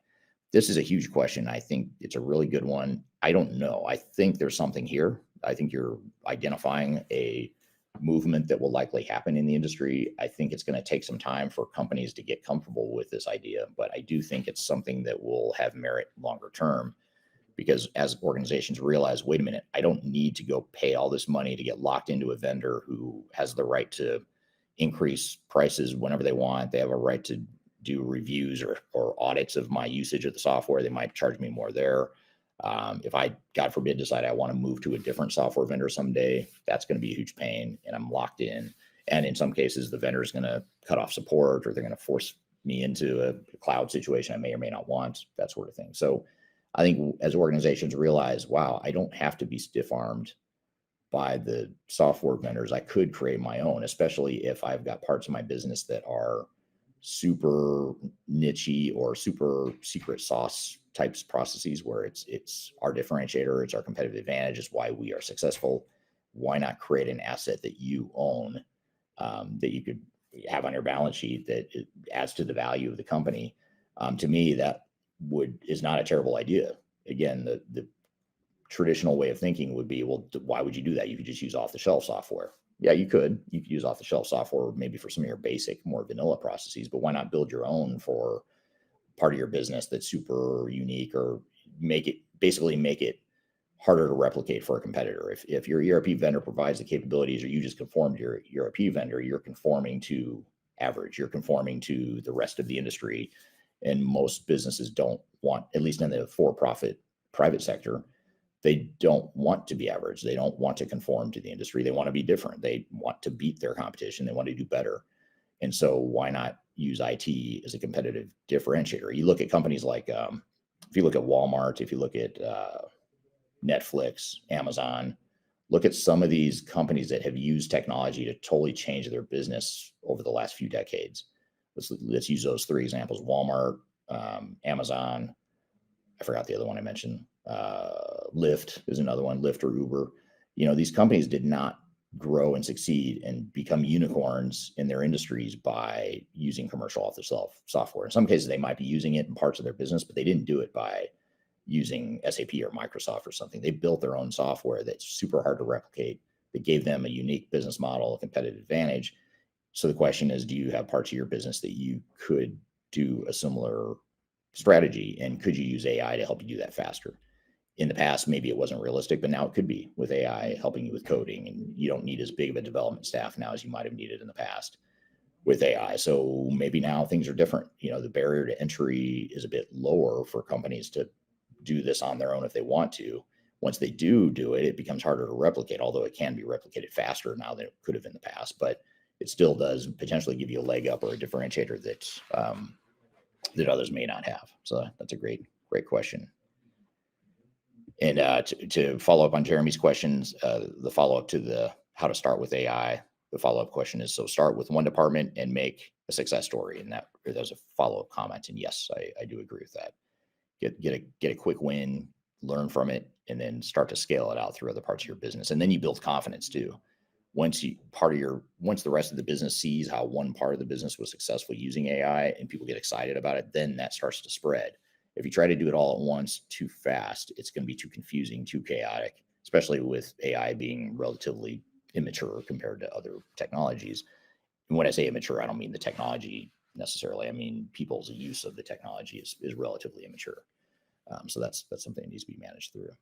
This is a huge question. I think it's a really good one. I don't know. I think there's something here. I think you're identifying a movement that will likely happen in the industry. I think it's going to take some time for companies to get comfortable with this idea, but I do think it's something that will have merit longer term, because as organizations realize, wait a minute, I don't need to go pay all this money to get locked into a vendor who has the right to increase prices whenever they want. They have a right to do reviews or audits of my usage of the software. They might charge me more there. If I, God forbid, decide I want to move to a different software vendor someday, that's going to be a huge pain, and I'm locked in. And in some cases, the vendor is going to cut off support, or they're going to force me into a cloud situation I may or may not want, that sort of thing. So I think as organizations realize, wow, I don't have to be stiff-armed by the software vendors. I could create my own, especially if I've got parts of my business that are super niche or super secret sauce types processes where it's our differentiator, it's our competitive advantage, it's why we are successful. Why not create an asset that you own, that you could have on your balance sheet that it adds to the value of the company? To me, that is not a terrible idea. Again, the traditional way of thinking would be, well, why would you do that? You could just use off-the-shelf software. Yeah, you could use off-the-shelf software maybe for some of your basic, more vanilla processes, but why not build your own for part of your business that's super unique, or make it harder to replicate for a competitor? If your ERP vendor provides the capabilities, or you just conform to your ERP vendor, you're conforming to average, you're conforming to the rest of the industry. And most businesses don't want, at least in the for-profit private sector, they don't want to be average. They don't want to conform to the industry. They want to be different. They want to beat their competition. They want to do better. And so why not use IT as a competitive differentiator? You look at companies like, if you look at Walmart, if you look at Netflix, Amazon, look at some of these companies that have used technology to totally change their business over the last few decades. Let's use those three examples: Walmart, Amazon. I forgot the other one I mentioned. Lyft is another one, Lyft or Uber. These companies did not grow and succeed and become unicorns in their industries by using commercial off-the-shelf software. In some cases, they might be using it in parts of their business, but they didn't do it by using SAP or Microsoft or something. They built their own software that's super hard to replicate, that gave them a unique business model, a competitive advantage. So the question is, do you have parts of your business that you could do a similar strategy, and could you use AI to help you do that faster? In the past, maybe it wasn't realistic, but now it could be, with AI helping you with coding, and you don't need as big of a development staff now as you might have needed in the past with AI. So maybe now things are different. The barrier to entry is a bit lower for companies to do this on their own if they want to. Once they do it, it becomes harder to replicate, although it can be replicated faster now than it could have in the past. But it still does potentially give you a leg up or a differentiator that others may not have. So that's a great question. And to follow up on Jeremy's questions, the follow-up to the how to start with AI, the follow-up question is, so start with one department and make a success story. And there's a follow-up comment. And yes, I do agree with that. Get a quick win, learn from it, and then start to scale it out through other parts of your business. And then you build confidence too. Once the rest of the business sees how one part of the business was successful using AI and people get excited about it, then that starts to spread. If you try to do it all at once too fast, it's going to be too confusing, too chaotic, especially with AI being relatively immature compared to other technologies. And when I say immature, I don't mean the technology necessarily. I mean people's use of the technology is relatively immature. So that's something that needs to be managed through.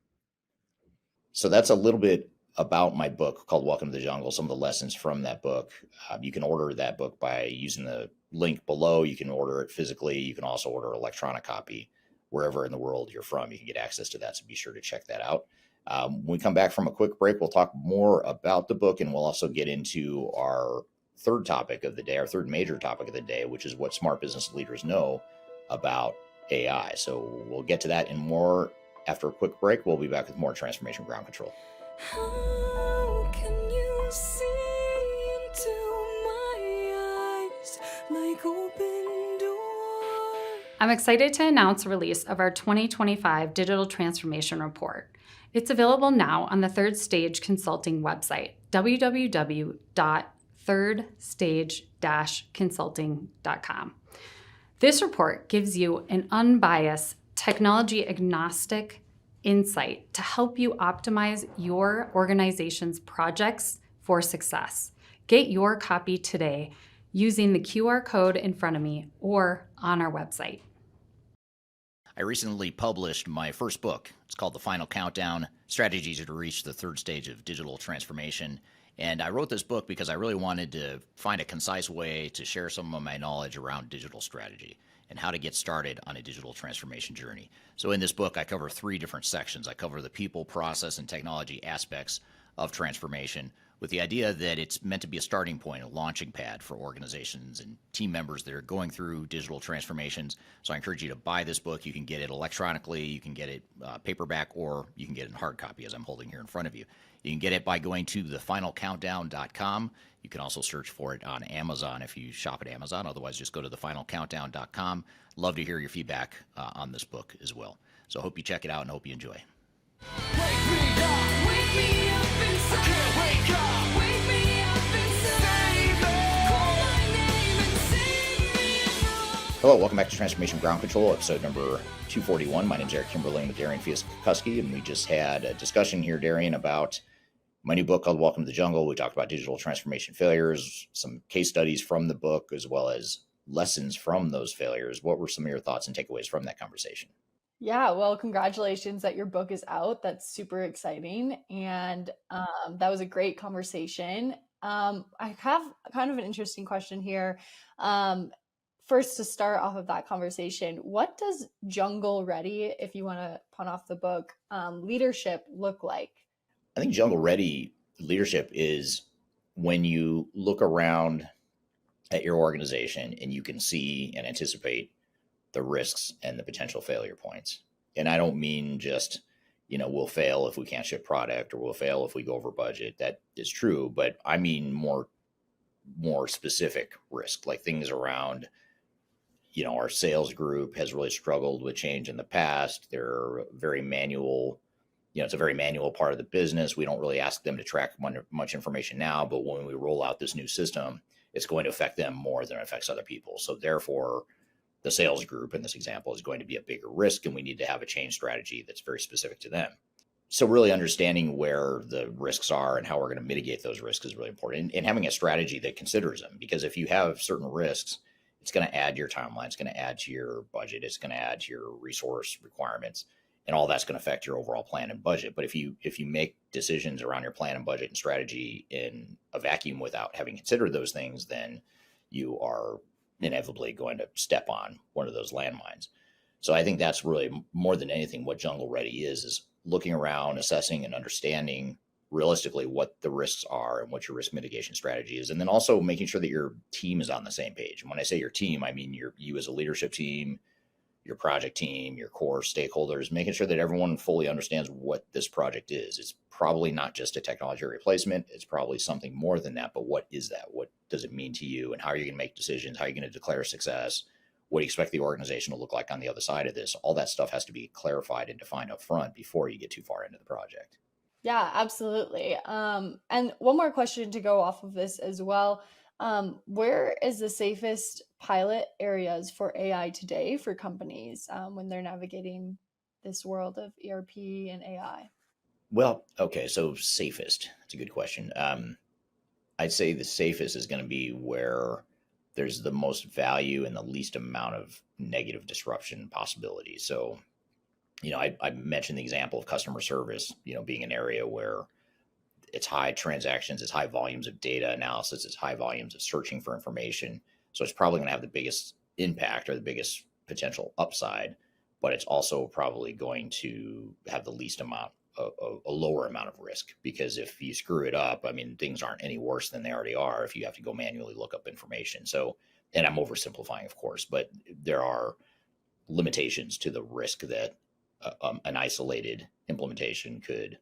So that's a little bit about my book called Welcome to the Jungle, some of the lessons from that book. You can order that book by using the link below. You can order it physically. You can also order an electronic copy wherever in the world you're from. You can get access to that, so be sure to check that out. When we come back from a quick break, we'll talk more about the book, and we'll also get into our third topic of the day, our third major topic of the day, which is what smart business leaders know about AI. So we'll get to that and more after a quick break. We'll be back with more Transformation Ground Control. How can you see into my eyes like open doors? I'm excited to announce the release of our 2025 Digital Transformation Report. It's available now on the Third Stage Consulting website, www.thirdstage-consulting.com. This report gives you an unbiased, technology-agnostic insight to help you optimize your organization's projects for success. Get your copy today using the QR code in front of me or on our website. I recently published my first book. It's called The Final Countdown: Strategies to Reach the Third Stage of Digital Transformation. And I wrote this book because I really wanted to find a concise way to share some of my knowledge around digital strategy. and how to get started on a digital transformation journey. So in this book, I cover 3 different sections. I cover the people, process, and technology aspects of transformation, with the idea that it's meant to be a starting point, a launching pad for organizations and team members that are going through digital transformations. So I encourage you to buy this book. You can get it electronically, you can get it paperback, or you can get it in hard copy, as I'm holding here in front of you. You can get it by going to thefinalcountdown.com. You can also search for it on Amazon if you shop at Amazon. Otherwise, just go to thefinalcountdown.com. Love to hear your feedback on this book as well. So I hope you check it out and hope you enjoy. Wake me up inside. I can't wake up. Wake me up inside. Call my name and save me from. Hello, welcome back to Transformation Ground Control, episode number 241. My name is Eric Kimberlin with Darian Chwialkowski, and we just had a discussion here, Darian, about my new book called Welcome to the Jungle. We talked about digital transformation failures, some case studies from the book, as well as lessons from those failures. What were some of your thoughts and takeaways from that conversation? Yeah, well, congratulations that your book is out. That's super exciting. And that was a great conversation. I have kind of an interesting question here. First, to start off of that conversation, what does jungle ready, if you want to pun off the book, leadership look like? I think jungle ready leadership is when you look around at your organization and you can see and anticipate the risks and the potential failure points. And I don't mean just, we'll fail if we can't ship product, or we'll fail if we go over budget. That is true, but I mean more specific risk, like things around, our sales group has really struggled with change in the past. They're very manual. It's a very manual part of the business. We don't really ask them to track much information now, but when we roll out this new system, it's going to affect them more than it affects other people. So therefore, the sales group in this example is going to be a bigger risk, and we need to have a change strategy that's very specific to them. So really understanding where the risks are and how we're going to mitigate those risks is really important, and having a strategy that considers them. Because if you have certain risks, it's going to add to your timeline, it's going to add to your budget, it's going to add to your resource requirements, and all that's going to affect your overall plan and budget. But if you make decisions around your plan and budget and strategy in a vacuum without having considered those things, then you are inevitably going to step on one of those landmines. So I think that's really, more than anything, what jungle ready is looking around, assessing and understanding realistically what the risks are and what your risk mitigation strategy is. And then also making sure that your team is on the same page. And when I say your team, I mean you as a leadership team, your project team, your core stakeholders, making sure that everyone fully understands what this project is. It's probably not just a technology replacement. It's probably something more than that. But what is that? What does it mean to you? And how are you going to make decisions? How are you going to declare success? What do you expect the organization to look like on the other side of this? All that stuff has to be clarified and defined up front before you get too far into the project. Yeah, absolutely. And one more question to go off of this as well. Where is the safest pilot areas for AI today for companies when they're navigating this world of ERP and AI? Well, okay, so safest. That's a good question. I'd say the safest is going to be where there's the most value and the least amount of negative disruption possibility. So, I mentioned the example of customer service, being an area where it's high transactions, it's high volumes of data analysis, it's high volumes of searching for information. So it's probably going to have the biggest impact or the biggest potential upside, but it's also probably going to have the least amount, a lower amount of risk, because if you screw it up, things aren't any worse than they already are if you have to go manually look up information. So, and I'm oversimplifying, of course, but there are limitations to the risk that an isolated implementation could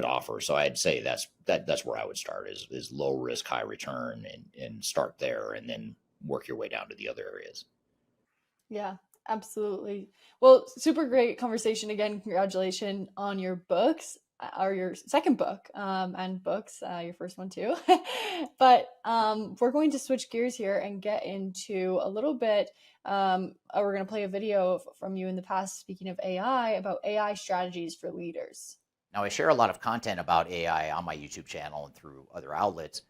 offer. So I'd say that's where I would start is low risk, high return, and start there and then work your way down to the other areas. Yeah, absolutely. Well, super great conversation again. Congratulations on your books, or your second book, and books, your first one too. But we're going to switch gears here and get into a little bit. We're going to play a video from you in the past, speaking of AI, about AI strategies for leaders. Now, I share a lot of content about AI on my YouTube channel and through other outlets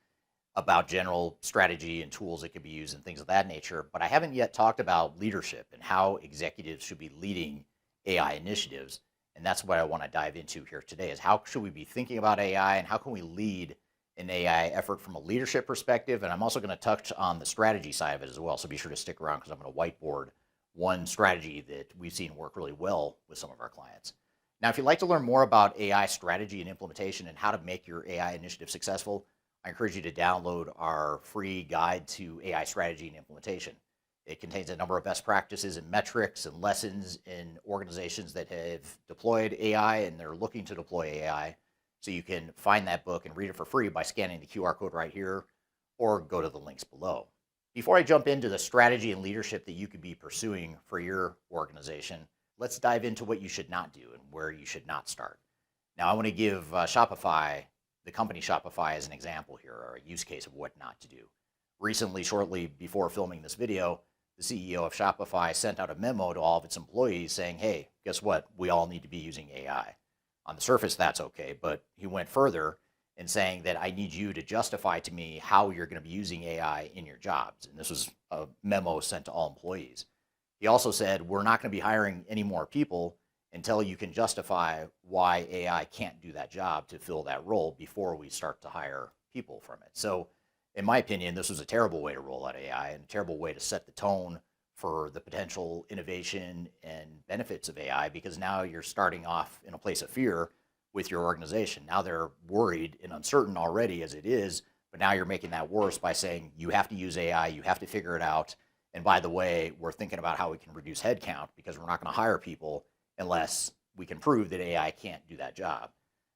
about general strategy and tools that could be used and things of that nature, but I haven't yet talked about leadership and how executives should be leading AI initiatives. And that's what I want to dive into here today, is how should we be thinking about AI and how can we lead an AI effort from a leadership perspective? And I'm also going to touch on the strategy side of it as well. So be sure to stick around because I'm going to whiteboard one strategy that we've seen work really well with some of our clients. Now, if you'd like to learn more about AI strategy and implementation and how to make your AI initiative successful, I encourage you to download our free guide to AI strategy and implementation. It contains a number of best practices and metrics and lessons in organizations that have deployed AI and they're looking to deploy AI. So you can find that book and read it for free by scanning the QR code right here or go to the links below. Before I jump into the strategy and leadership that you could be pursuing for your organization, let's dive into what you should not do and where you should not start. Now, I want to give Shopify, the company Shopify, as an example here, or a use case of what not to do. Recently, shortly before filming this video, the CEO of Shopify sent out a memo to all of its employees saying, hey, guess what? We all need to be using AI. On the surface, that's okay, but he went further in saying that I need you to justify to me how you're going to be using AI in your jobs. And this was a memo sent to all employees. He also said, we're not going to be hiring any more people until you can justify why AI can't do that job to fill that role before we start to hire people from it. So in my opinion, this was a terrible way to roll out AI and a terrible way to set the tone for the potential innovation and benefits of AI, because now you're starting off in a place of fear with your organization. Now they're worried and uncertain already as it is, but now you're making that worse by saying you have to use AI, you have to figure it out. And by the way, we're thinking about how we can reduce headcount because we're not going to hire people unless we can prove that AI can't do that job.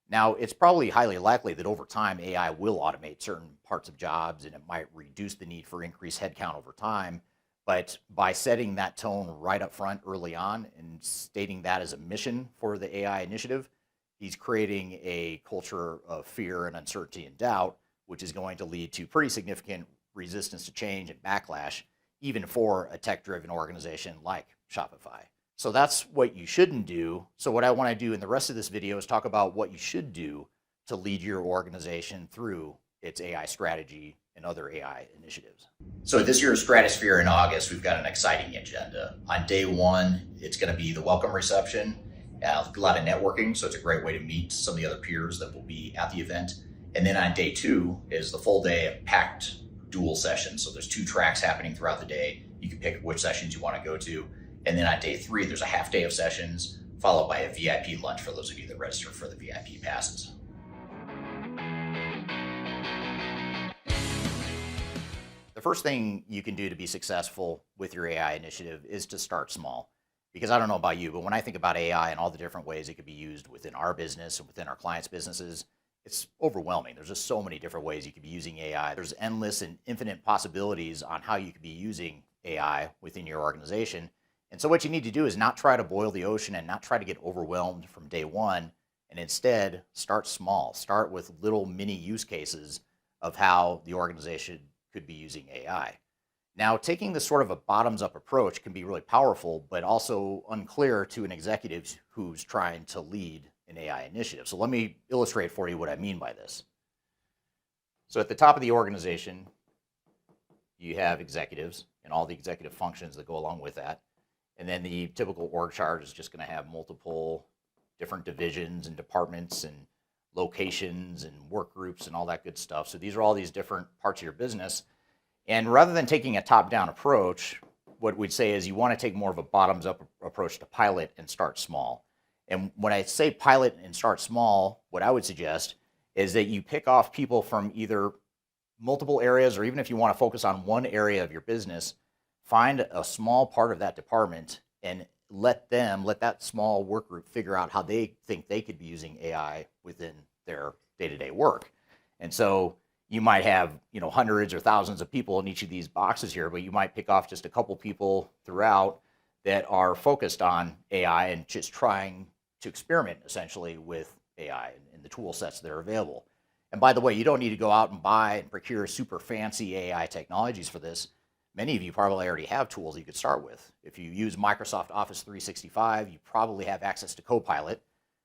Now, it's probably highly likely that over time, AI will automate certain parts of jobs and it might reduce the need for increased headcount over time. But by setting that tone right up front early on and stating that as a mission for the AI initiative, he's creating a culture of fear and uncertainty and doubt, which is going to lead to pretty significant resistance to change and backlash, even for a tech-driven organization like Shopify. So that's what you shouldn't do. So what I want to do in the rest of this video is talk about what you should do to lead your organization through its AI strategy and other AI initiatives. So this year's Stratosphere in August, we've got an exciting agenda. On day one, it's going to be the welcome reception, a lot of networking, so it's a great way to meet some of the other peers that will be at the event. And then on day two is the full day of packed dual sessions. So there's 2 tracks happening throughout the day. You can pick which sessions you want to go to. And then on day 3, there's a half day of sessions, followed by a VIP lunch for those of you that register for the VIP passes. The first thing you can do to be successful with your AI initiative is to start small. Because I don't know about you, but when I think about AI and all the different ways it could be used within our business and within our clients' businesses, it's overwhelming. There's just so many different ways you could be using AI. There's endless and infinite possibilities on how you could be using AI within your organization. And so what you need to do is not try to boil the ocean and not try to get overwhelmed from day one, and instead start small. Start with little mini use cases of how the organization could be using AI. Now, taking this sort of a bottoms-up approach can be really powerful, but also unclear to an executive who's trying to lead an AI initiative. So let me illustrate for you what I mean by this. So at the top of the organization, you have executives and all the executive functions that go along with that. And then the typical org chart is just going to have multiple different divisions and departments and locations and work groups and all that good stuff. So these are all these different parts of your business. And rather than taking a top-down approach, what we'd say is you want to take more of a bottoms-up approach to pilot and start small. And when I say pilot and start small, what I would suggest is that you pick off people from either multiple areas, or even if you want to focus on one area of your business, find a small part of that department and let that small work group figure out how they think they could be using AI within their day-to-day work. And so you might have, hundreds or thousands of people in each of these boxes here, but you might pick off just a couple people throughout that are focused on AI and just trying to experiment essentially with AI and the tool sets that are available. And by the way, you don't need to go out and buy and procure super fancy AI technologies for this. Many of you probably already have tools you could start with. If you use Microsoft Office 365, you probably have access to Copilot,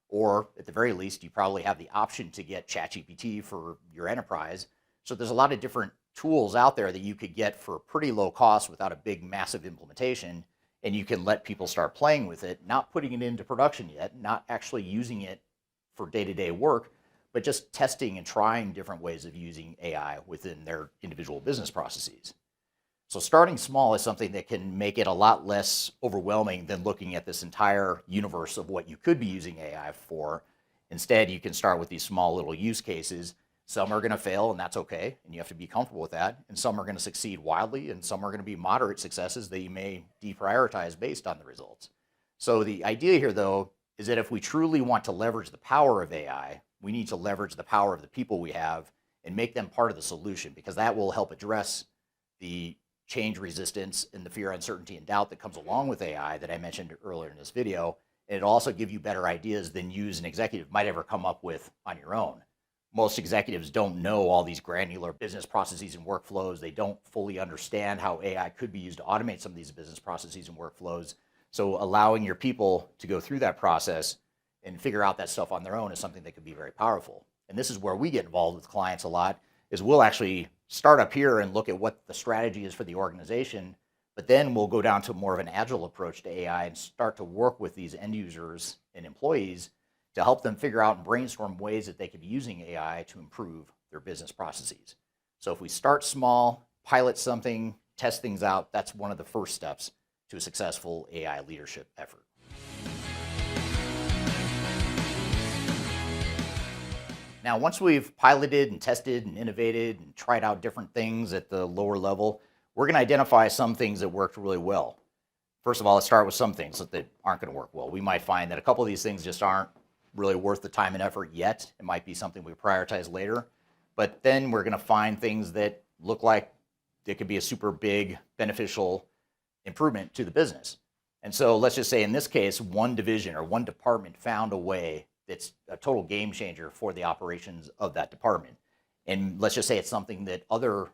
or at the very least, you probably have the option to get ChatGPT for your enterprise. So there's a lot of different tools out there that you could get for pretty low cost without a big, massive implementation, and you can let people start playing with it, not putting it into production yet, not actually using it for day-to-day work, but just testing and trying different ways of using AI within their individual business processes. So starting small is something that can make it a lot less overwhelming than looking at this entire universe of what you could be using AI for. Instead, you can start with these small little use cases. Some are going to fail, and that's okay, and you have to be comfortable with that. And some are going to succeed wildly, and some are going to be moderate successes that you may deprioritize based on the results. So the idea here, though, is that if we truly want to leverage the power of AI, we need to leverage the power of the people we have and make them part of the solution, because that will help address the change resistance and the fear, uncertainty, and doubt that comes along with AI that I mentioned earlier in this video. And it'll also give you better ideas than you as an executive might ever come up with on your own. Most executives don't know all these granular business processes and workflows. They don't fully understand how AI could be used to automate some of these business processes and workflows. So allowing your people to go through that process and figure out that stuff on their own is something that could be very powerful. And this is where we get involved with clients a lot, is we'll actually start up here and look at what the strategy is for the organization, but then we'll go down to more of an agile approach to AI and start to work with these end users and employees to help them figure out and brainstorm ways that they could be using AI to improve their business processes. So if we start small, pilot something, test things out, that's one of the first steps to a successful AI leadership effort. Now, once we've piloted and tested and innovated and tried out different things at the lower level, we're going to identify some things that worked really well. First of all, let's start with some things that aren't going to work well. We might find that a couple of these things just aren't really worth the time and effort yet. It might be something we prioritize later. But then we're going to find things that look like it could be a super big, beneficial improvement to the business. And so let's just say in this case, one division or one department found a way that's a total game changer for the operations of that department. And let's just say it's something that other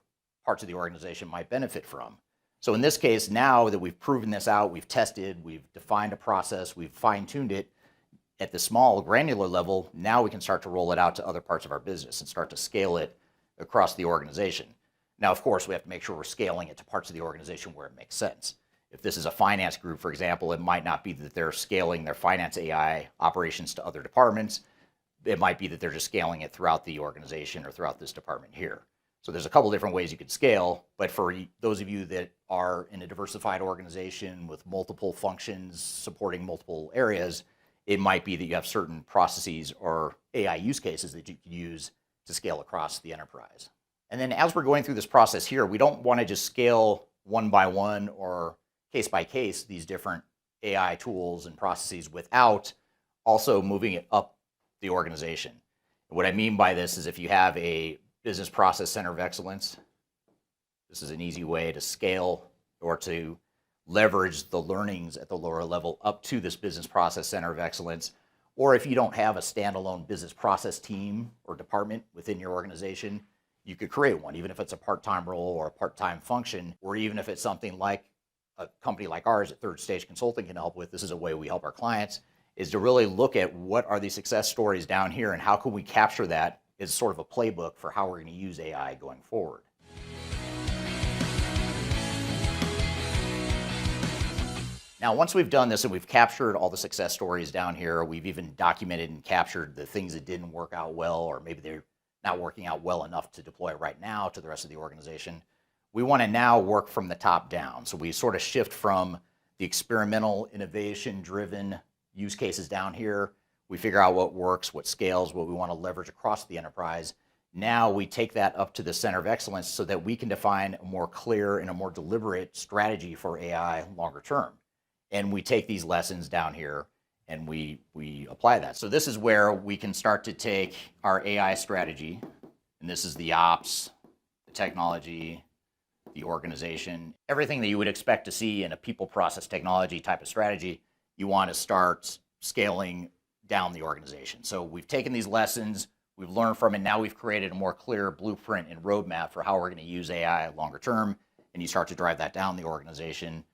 parts of the organization might benefit from. So in this case, now that we've proven this out, we've tested, we've defined a process, we've fine-tuned it at the small granular level, now we can start to roll it out to other parts of our business and start to scale it across the organization. Now, of course, we have to make sure we're scaling it to parts of the organization where it makes sense. If this is a finance group, for example, it might not be that they're scaling their finance AI operations to other departments. It might be that they're just scaling it throughout the organization or throughout this department here. So there's a couple different ways you could scale, but for those of you that are in a diversified organization with multiple functions supporting multiple areas, it might be that you have certain processes or AI use cases that you could use to scale across the enterprise. And then as we're going through this process here, we don't want to just scale one by one or case by case these different AI tools and processes without also moving it up the organization. And what I mean by this is if you have a business process center of excellence, this is an easy way to scale or to leverage the learnings at the lower level up to this business process center of excellence. Or if you don't have a standalone business process team or department within your organization, you could create one, even if it's a part-time role or a part-time function, or even if it's something like a company like ours at Third Stage Consulting can help with. This is a way we help our clients, is to really look at what are the success stories down here and how can we capture that as sort of a playbook for how we're going to use AI going forward. Now, once we've done this and we've captured all the success stories down here, we've even documented and captured the things that didn't work out well, or maybe they're not working out well enough to deploy right now to the rest of the organization, we want to now work from the top down. So we sort of shift from the experimental, innovation-driven use cases down here. We figure out what works, what scales, what we want to leverage across the enterprise. Now we take that up to the center of excellence so that we can define a more clear and a more deliberate strategy for AI longer term. And we take these lessons down here and we apply that. So this is where we can start to take our AI strategy, and this is the ops, the technology, the organization, everything that you would expect to see in a people process technology type of strategy, you want to start scaling down the organization. So we've taken these lessons, we've learned from it, now we've created a more clear blueprint and roadmap for how we're going to use AI longer term, and you start to drive that down the organization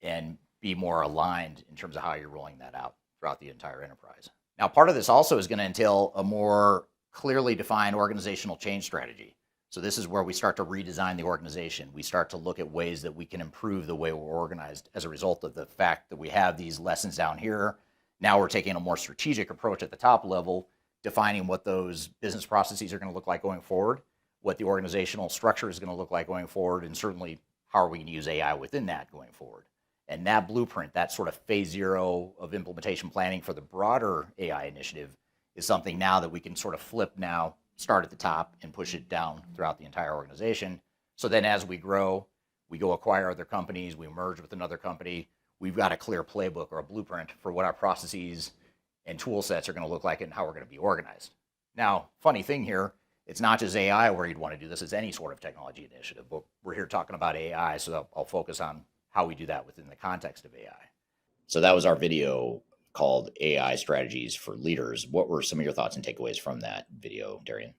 and be more aligned in terms of how you're rolling that out throughout the entire enterprise. Now, part of this also is going to entail a more clearly defined organizational change strategy. So this is where we start to redesign the organization. We start to look at ways that we can improve the way we're organized as a result of the fact that we have these lessons down here. Now we're taking a more strategic approach at the top level, defining what those business processes are going to look like going forward, what the organizational structure is going to look like going forward, and certainly how are we going to use AI within that going forward? And that blueprint, that sort of phase 0 of implementation planning for the broader AI initiative is something now that we can sort of flip now, start at the top and push it down throughout the entire organization. So then as we grow, we go acquire other companies, we merge with another company, we've got a clear playbook or a blueprint for what our processes and tool sets are going to look like and how we're going to be organized. Now, funny thing here, it's not just AI where you'd want to do this, it's any sort of technology initiative, but we're here talking about AI, so I'll focus on how we do that within the context of AI. So that was our video called AI Strategies for Leaders. What were some of your thoughts and takeaways from that video, Darian?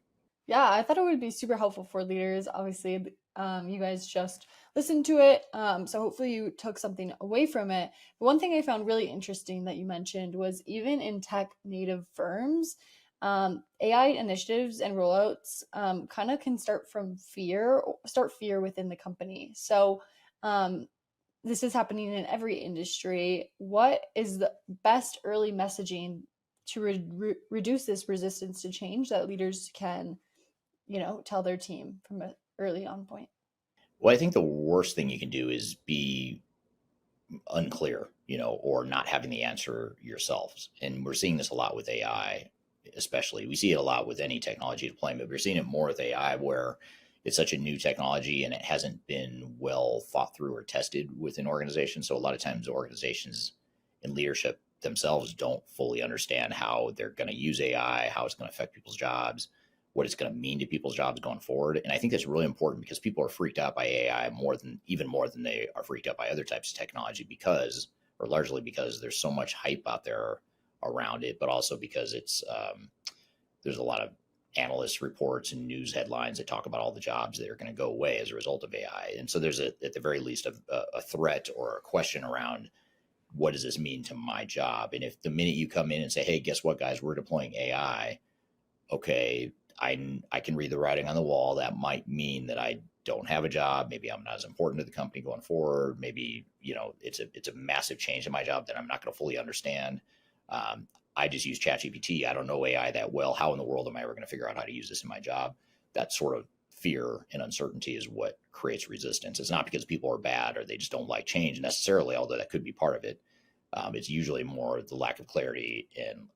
Yeah, I thought it would be super helpful for leaders. Obviously, you guys just listened to it, so hopefully you took something away from it. But one thing I found really interesting that you mentioned was even in tech native firms, AI initiatives and rollouts kind of can start fear within the company. So this is happening in every industry. What is the best early messaging to reduce this resistance to change that leaders can, tell their team from an early on point? Well, I think the worst thing you can do is be unclear, or not having the answer yourselves. And we're seeing this a lot with AI, especially. We see it a lot with any technology deployment, but we're seeing it more with AI where it's such a new technology and it hasn't been well thought through or tested within organizations. So a lot of times organizations and leadership themselves don't fully understand how they're going to use AI, how it's going to affect people's jobs, what it's going to mean to people's jobs going forward. And I think that's really important because people are freaked out by AI even more than they are freaked out by other types of technology largely because there's so much hype out there around it, but also because it's there's a lot of analyst reports and news headlines that talk about all the jobs that are going to go away as a result of AI. And so there's at the very least a threat or a question around, what does this mean to my job? And if the minute you come in and say, hey, guess what, guys, we're deploying AI, okay, I can read the writing on the wall. That might mean that I don't have a job. Maybe I'm not as important to the company going forward. Maybe, it's a massive change in my job that I'm not going to fully understand. I just use ChatGPT. I don't know AI that well. How in the world am I ever going to figure out how to use this in my job? That sort of fear and uncertainty is what creates resistance. It's not because people are bad or they just don't like change necessarily, although that could be part of it. It's usually more the lack of clarity and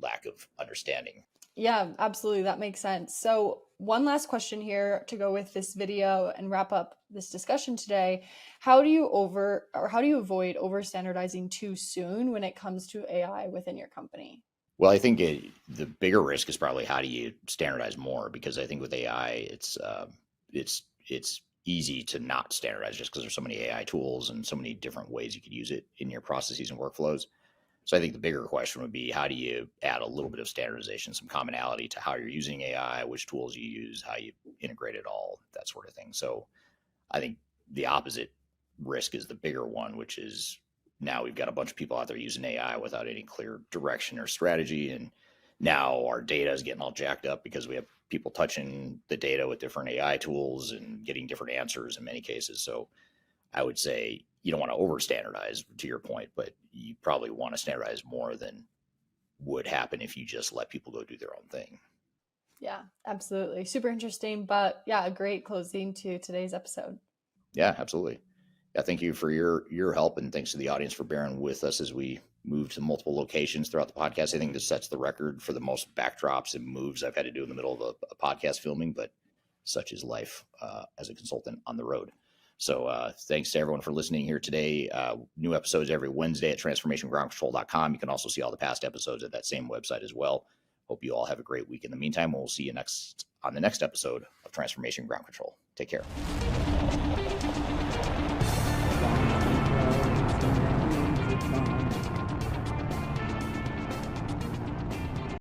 lack of understanding. Yeah, absolutely. That makes sense. So one last question here to go with this video and wrap up this discussion today. How do you avoid over standardizing too soon when it comes to AI within your company? Well, I think the bigger risk is probably how do you standardize more? Because I think with AI, it's easy to not standardize just because there's so many AI tools and so many different ways you could use it in your processes and workflows. So I think the bigger question would be, how do you add a little bit of standardization, some commonality to how you're using AI, which tools you use, how you integrate it all, that sort of thing. So I think the opposite risk is the bigger one, which is now we've got a bunch of people out there using AI without any clear direction or strategy. And now our data is getting all jacked up because we have people touching the data with different AI tools and getting different answers in many cases. So I would say you don't want to over standardize, to your point, but you probably want to standardize more than would happen if you just let people go do their own thing. Yeah, absolutely. Super interesting, but yeah, a great closing to today's episode. Yeah, absolutely. Yeah, thank you for your help, and thanks to the audience for bearing with us as we move to multiple locations throughout the podcast. I think this sets the record for the most backdrops and moves I've had to do in the middle of a podcast filming, but such is life as a consultant on the road. So thanks to everyone for listening here today. New episodes every Wednesday at transformationgroundcontrol.com. You can also see all the past episodes at that same website as well. Hope you all have a great week. In the meantime, we'll see you on the next episode of Transformation Ground Control. Take care.